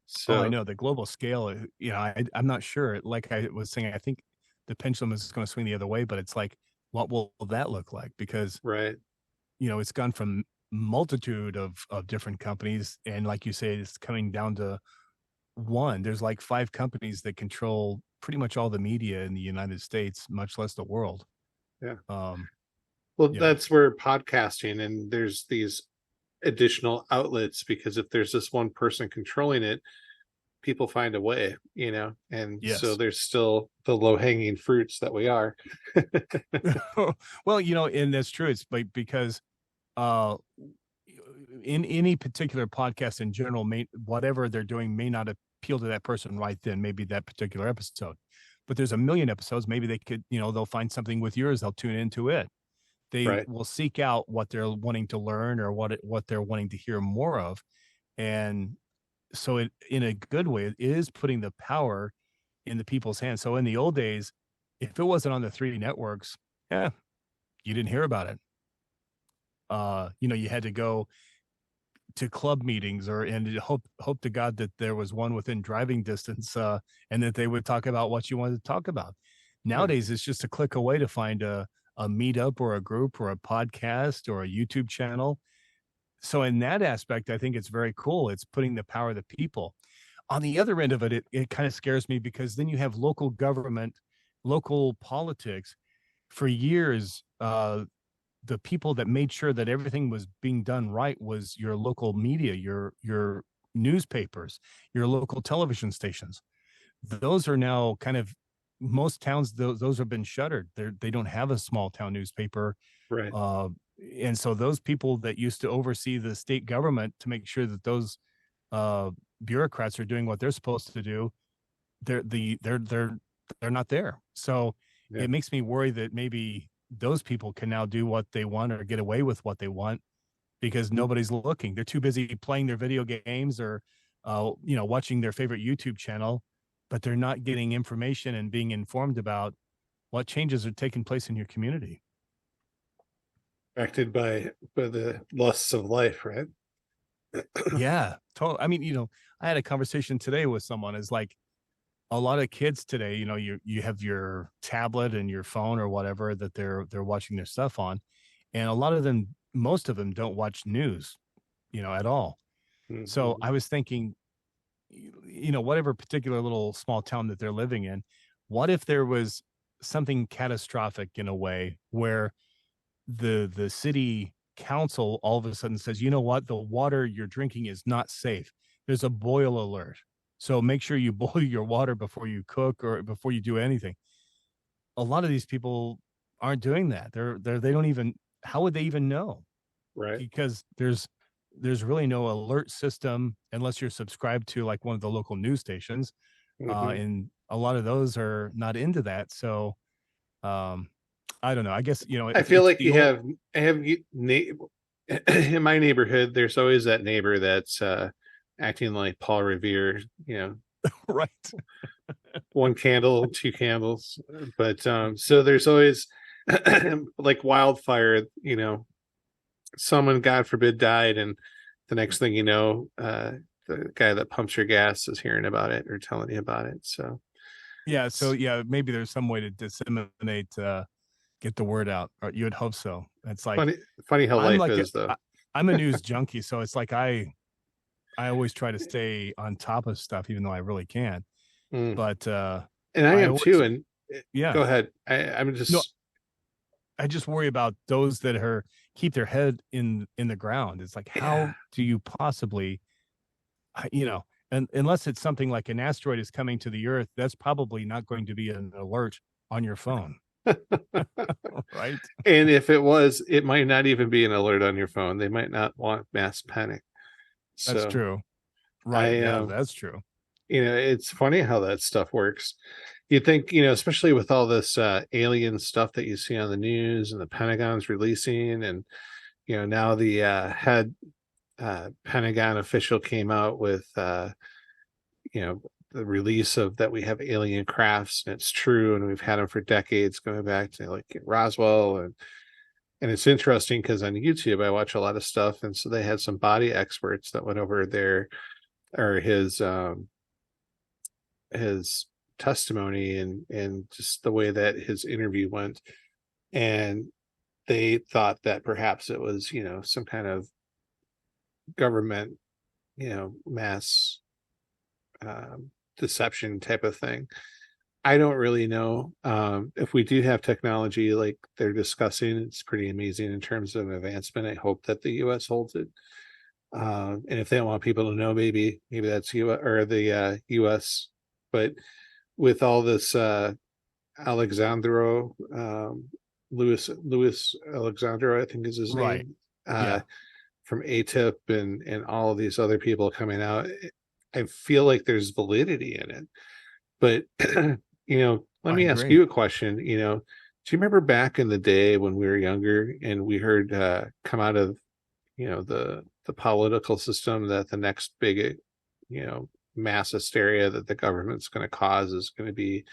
So I know the global scale. I'm not sure. Like I was saying, I think the pendulum is going to swing the other way, but it's like, what will that look like? Because right, it's gone from multitude of different companies, and like you say, it's coming down to one. There's like 5 companies that control pretty much all the media in the United States, much less the world. Yeah. Well, Yeah. that's where podcasting, and there's these additional outlets, because if there's this one person controlling it, people find a way, and Yes. so there's still the low-hanging fruits that we are. Well, and that's true. It's like because in any particular podcast in general, whatever they're doing may not appeal to that person right then, maybe that particular episode. But there's a million episodes. Maybe they could, they'll find something with yours. They'll tune into it. They Right. will seek out what they're wanting to learn, or what they're wanting to hear more of. And so it, in a good way, it is putting the power in the people's hands. So in the old days, if it wasn't on the 3 networks, you didn't hear about it. You had to go to club meetings, and hope to God that there was one within driving distance, and that they would talk about what you wanted to talk about. Nowadays, it's just a click away to find a meetup or a group or a podcast or a YouTube channel. So in that aspect, I think it's very cool. It's putting the power of the people. On the other end of it, it kind of scares me, because then you have local government, local politics. For years, the people that made sure that everything was being done right was your local media, your newspapers, your local television stations. Those are now kind of, most towns, those have been shuttered. They don't have a small town newspaper. Right. And so those people that used to oversee the state government to make sure that those bureaucrats are doing what they're supposed to do, they're not there. So it makes me worry that maybe those people can now do what they want, or get away with what they want, because nobody's looking. They're too busy playing their video games, or watching their favorite YouTube channel, but they're not getting information and being informed about what changes are taking place in your community. Affected by the lusts of life, right? Yeah, totally. I mean, I had a conversation today with someone. Is like a lot of kids today. You have your tablet and your phone or whatever that they're watching their stuff on, and a lot of them, most of them, don't watch news, at all. So Mhm. I was thinking, whatever particular little small town that they're living in, what if there was something catastrophic in a way where the city council all of a sudden says, you know what, the water you're drinking is not safe. There's a boil alert. So make sure you boil your water before you cook or before you do anything. A lot of these people aren't doing that. They don't even, how would they even know? Right. Because there's really no alert system unless you're subscribed to like one of the local news stations. Hmm. And a lot of those are not into that. So um I don't know. I guess I feel it's like the old I have in my neighborhood. There's always that neighbor that's acting like Paul Revere. right. One candle, two candles. But so there's always like wildfire. Someone, God forbid, died, and the next thing you know, the guy that pumps your gas is hearing about it or telling you about it. So Yeah, so yeah, maybe there's some way to disseminate get the word out. Or you would hope so. It's like funny, funny how I'm life like is, though. I'm a news junkie, so it's like I always try to stay on top of stuff even though I really can't. Mm. But And I I am too. always And yeah. go ahead. I'm No, just I just worry about those that are keep their head in the ground. It's like yeah, how do you possibly and unless it's something like an asteroid is coming to the earth, that's probably not going to be an alert on your phone, right? and if it was, it might not even be an alert on your phone. They might not want mass panic. That's So true. Right. I, Yeah, that's true. it's funny how that stuff works. You think, especially with all this alien stuff that you see on the news and the Pentagon's releasing, and now the head Pentagon official came out with the release of that we have alien crafts, and it's true, and we've had them for decades, going back to like Roswell. And it's interesting because on YouTube I watch a lot of stuff, and so they had some body experts that went over there or his testimony, and just the way that his interview went, and they thought that perhaps it was some kind of government mass deception type of thing. I don't really know. If we do have technology like they're discussing, it's pretty amazing in terms of advancement. I hope that the U.S. holds it. And if they don't want people to know, maybe that's you or the U.S. But with all this Alexandro, Louis Alexandro, I think is his Right. name, Yeah. from ATIP and all of these other people coming out, I feel like there's validity in it. But let I me ask agree. you a question. Do you remember back in the day when we were younger and we heard come out of the political system that the next big mass hysteria that the government's going to cause is going to be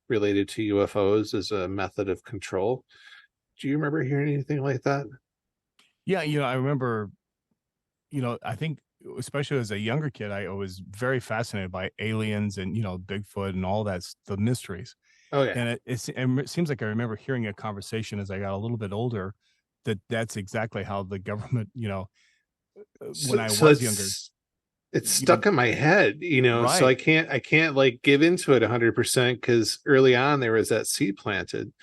related to UFOs as a method of control? Do you remember hearing anything like that? Yeah, I remember, I think especially as a younger kid, I was very fascinated by aliens and, Bigfoot and all that's the mysteries. Oh yeah. And it seems like I remember hearing a conversation as I got a little bit older that's exactly how the government, when So, I so was younger, it's you know, stuck in my head, so right, I can't like give into it 100% because early on there was that seed planted.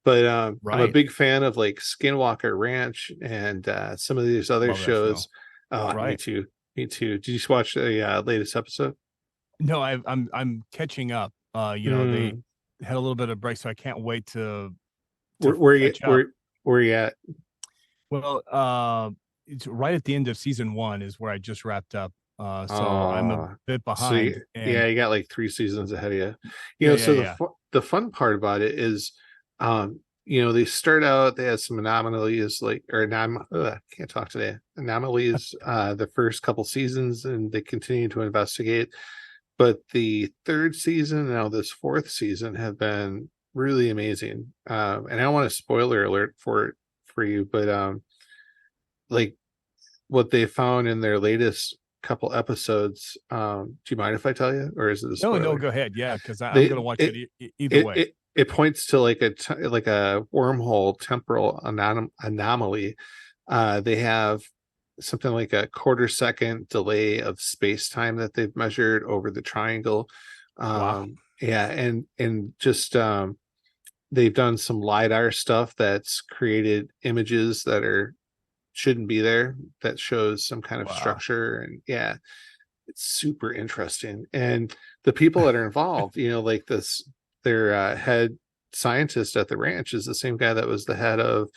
But I'm a right. big fan of like Skinwalker Ranch and some of these other Love that show. shows. Oh, me Right. too. Me too. Did you just watch the latest episode? No, I'm catching up. They Mm. had a little bit of break, so I can't wait to Where you catch up. where you at? Well, it's right at the end of season one is where I just wrapped up. So I'm a Oh, bit so behind. yeah, And you got like 3 seasons ahead of you. yeah, yeah, So yeah. the fun part about it is, they start out, they had some anomalies like can't talk today, anomalies the first couple seasons, and they continue to investigate. But the third season, now this fourth season, have been really amazing. And I don't want to spoiler alert for you, but like what they found in their latest couple episodes. Do you mind if I tell you, or is it a No, spoiler? go ahead. Yeah, because I'm They going to watch it it either it way. it, it points to like like a wormhole temporal anomaly. They have something like a quarter second delay of space time that they've measured over the triangle. Wow. Yeah, and just they've done some lidar stuff that's created images that are shouldn't be there, that shows some kind of Wow. structure. And yeah, it's super interesting. And the people that are involved, like this, their head scientist at the ranch is the same guy that was the head of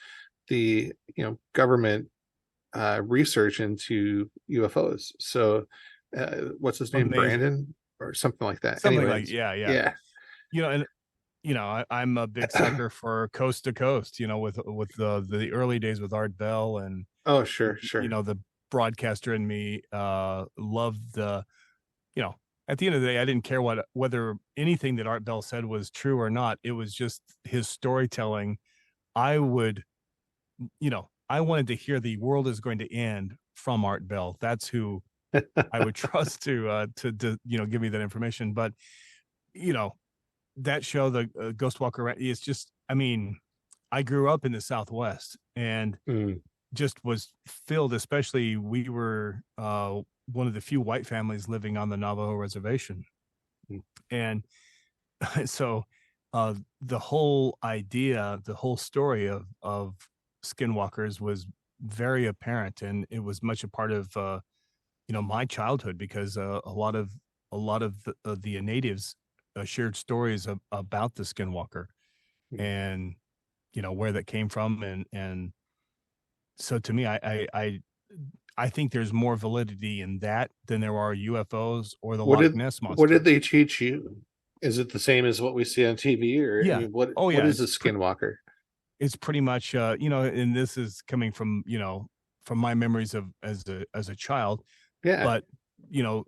the government research into UFOs. So what's his name, Amazing. Brandon or something like that. Something like, Anyways, yeah. yeah. And I'm a big sucker for Coast to Coast, with the early days with Art Bell, and Oh, sure. the broadcaster in me loved the, at the end of the day, I didn't care whether anything that Art Bell said was true or not. It was just his storytelling. I would, I wanted to hear the world is going to end from Art Bell. That's who I would trust to give me that information. But you know that show, the Ghost Walker, is just, I mean, I grew up in the Southwest and Mm, just was filled, especially we were one of the few white families living on the Navajo reservation. mm. And so the whole idea, the whole story of skinwalkers was very apparent, and it was much a part of my childhood, because a lot of the natives shared stories about the skinwalker, Mm. and where that came from, and so to me, I think there's more validity in that than there are UFOs or the What Loch did Ness what did monster. they teach you? Is it the same as what we see on TV, or I Yeah. mean, what Oh what yeah. is a skinwalker? It's pretty much and this is coming from from my memories of as a child, Yeah. but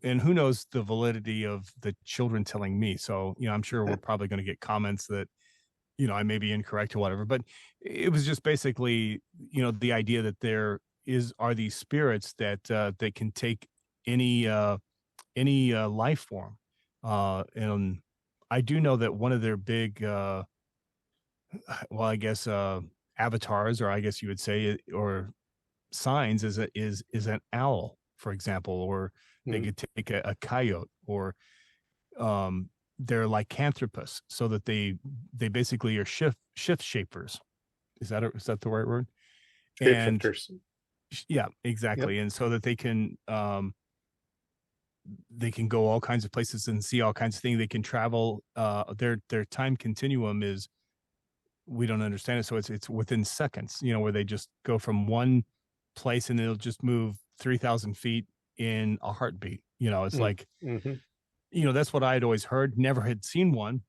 and who knows the validity of the children telling me. So I'm sure we're probably going to get comments that I may be incorrect or whatever, but it was just basically the idea that there are these spirits that they can take any life form, and I do know that one of their big well, I guess avatars, or I guess you would say, or signs, is an owl, for example, or they Mm. could take a coyote, or um they're lycanthropus, so that they basically are shift shapers. Is that the right word? And Shapeshifters. yeah, Yep. exactly. And so that they can go all kinds of places and see all kinds of things. They can travel. Their time continuum is, we don't understand it. So it's within seconds, where they just go from one place and it'll just move 3,000 feet in a heartbeat. It's Mm. like, Hmm. that's what I had always heard, never had seen one.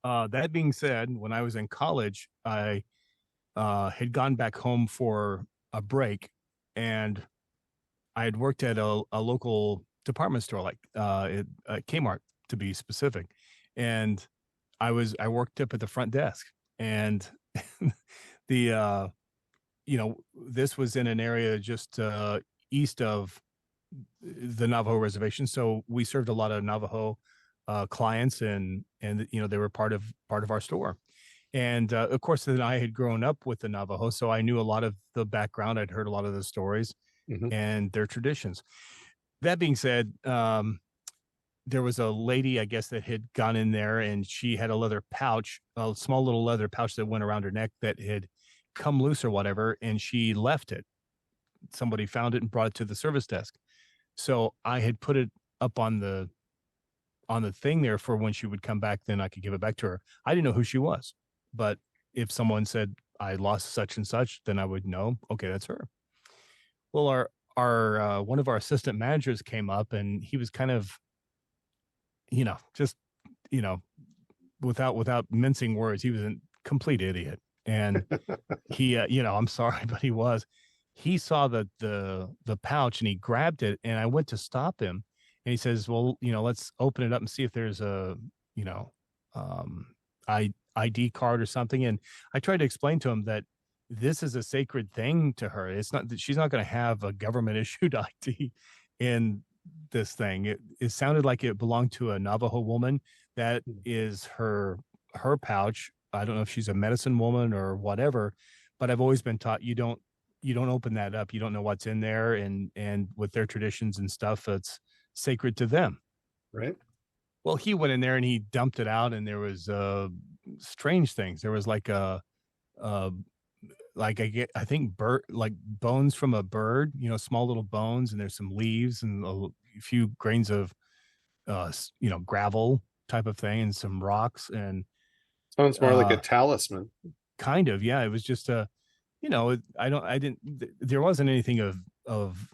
That being said, when I was in college, I had gone back home for a break, and I had worked at a local department store, like Kmart to be specific. And I worked up at the front desk, and the this was in an area just east of the Navajo reservation. So we served a lot of Navajo clients, and they were part of our store. And of course, then I had grown up with the Navajo, so I knew a lot of the background. I'd heard a lot of the stories Hmm. and their traditions. That being said, there was a lady, I guess, that had gone in there, and she had a leather pouch, a small little leather pouch that went around her neck that had come loose or whatever, and she left it. Somebody found it and brought it to the service desk. So I had put it up on the thing there for when she would come back, then I could give it back to her. I didn't know who she was, but if someone said I lost such and such, then I would know, okay, that's her. Well, our one of our assistant managers came up, and he was kind of, just, you know, without mincing words, he was a complete idiot. And he, I'm sorry, but he saw the pouch, and he grabbed it, and I went to stop him, and he says, well, let's open it up and see if there's a, you know, um, ID card or something. And I tried to explain to him that this is a sacred thing to her. It's not that she's not going to have a government issued ID in this thing. It sounded like it belonged to a Navajo woman. That is her pouch. I don't know if she's a medicine woman or whatever, but I've always been taught you don't open that up. You don't know what's in there, and with their traditions and stuff, it's sacred to them. Right. Well, he went in there and he dumped it out, and there was strange things. There was like I think bones from a bird, small little bones, and there's some leaves and a few grains of gravel type of thing, and some rocks, and sounds more like a talisman. Kind of, yeah. It was just there wasn't anything of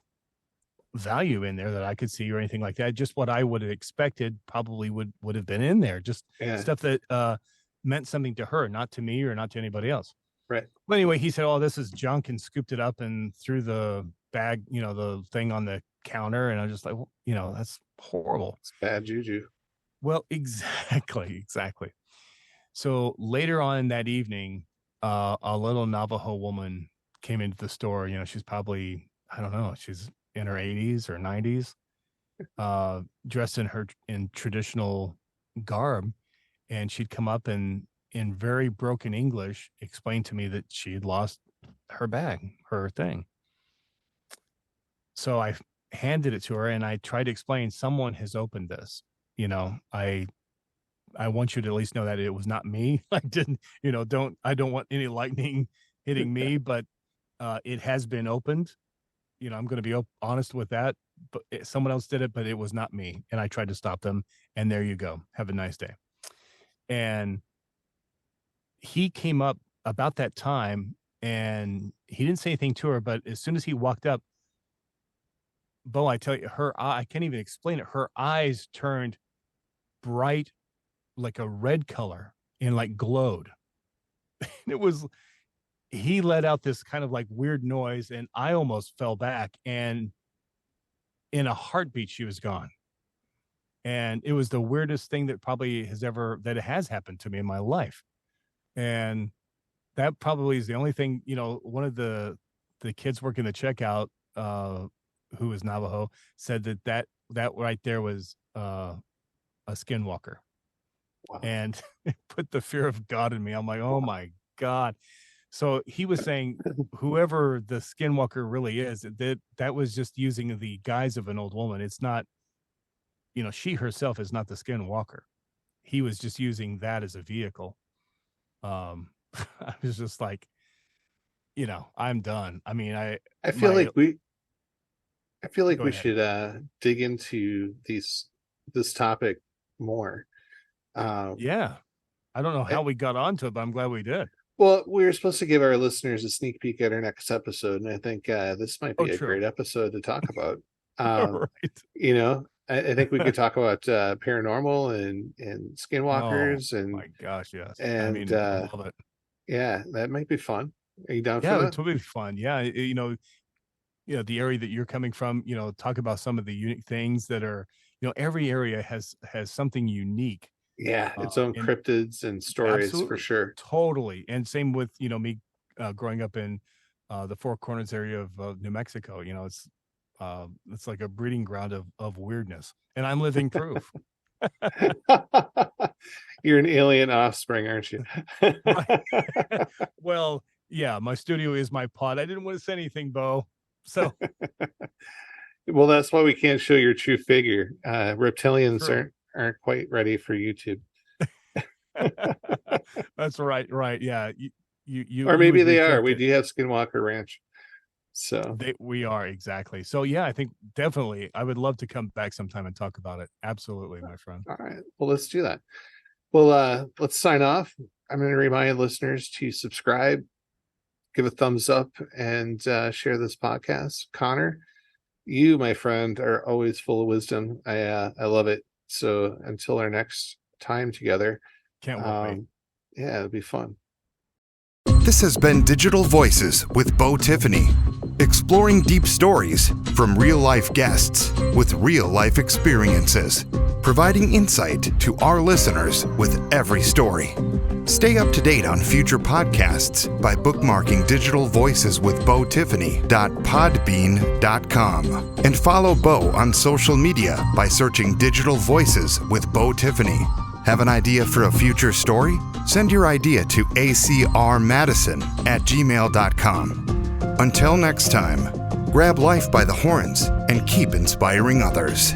value in there that I could see or anything like that. Just what I would have expected probably would have been in there. Just stuff that meant something to her, not to me or not to anybody else. Right. But anyway, he said, "Oh, this is junk," and scooped it up and threw the bag, the thing on the counter. And I'm just like, well, that's horrible. It's bad juju. Well, exactly. So later on that evening, a little Navajo woman came into the store. She's probably, I don't know, she's in her 80s or 90s, dressed in traditional garb. And she'd come up and in very broken English explained to me that she had lost her bag, her thing. So I handed it to her and I tried to explain, someone has opened this. I want you to at least know that it was not me. I didn't, I don't want any lightning hitting me, but it has been opened. I'm going to be honest with that, but someone else did it, but it was not me. And I tried to stop them. And there you go. Have a nice day. And he came up about that time and he didn't say anything to her, but as soon as he walked up, Bo, I tell you, I can't even explain it. Her eyes turned bright, like a red color, and like glowed. He let out this kind of like weird noise and I almost fell back, and in a heartbeat she was gone. And it was the weirdest thing that probably has happened to me in my life. And that probably is the only thing, one of the kids working the checkout, who was Navajo, said that right there was a skinwalker. Wow. And it put the fear of God in me. I'm like, oh my God. So he was saying whoever the skinwalker really is, that was just using the guise of an old woman. It's not, she herself is not the skinwalker. He was just using that as a vehicle. I was just like, I'm done. I mean, I feel like we should dig into this topic more. Yeah, I don't know how we got onto it, but I'm glad we did. Well, we were supposed to give our listeners a sneak peek at our next episode, and I think this might be a great episode to talk about. Right. I think we could talk about paranormal and skinwalkers. And my gosh, yes. And I love it. Yeah, that might be fun. Are you down for that? Yeah, it will be fun. Yeah, the area that you're coming from, talk about some of the unique things that are, every area has something unique. Yeah, its own cryptids and stories for sure. Totally. And same with, me growing up in the Four Corners area of New Mexico. It's like a breeding ground of weirdness. And I'm living proof. You're an alien offspring, aren't you? Well, yeah, my studio is my pod. I didn't want to say anything, Bo. So well, that's why we can't show your true figure. Reptilians aren't quite ready for YouTube. That's right. Yeah. You or maybe they are. We do have Skinwalker Ranch. So we are, exactly. So yeah, I think definitely I would love to come back sometime and talk about it. Absolutely, my friend. All right. Well, let's do that. Well, let's sign off. I'm going to remind listeners to subscribe, give a thumbs up, and share this podcast. Connor, you, my friend, are always full of wisdom. I love it. So until our next time together, can't wait. Yeah, it'll be fun. This has been Digital Voices with Bo Tiffany, exploring deep stories from real-life guests with real-life experiences, providing insight to our listeners with every story. Stay up to date on future podcasts by bookmarking Digital Voices with BoTiffany.podbean.com and follow Bo on social media by searching Digital Voices with Bo Tiffany. Have an idea for a future story? Send your idea to acrmadison@gmail.com. Until next time, grab life by the horns and keep inspiring others.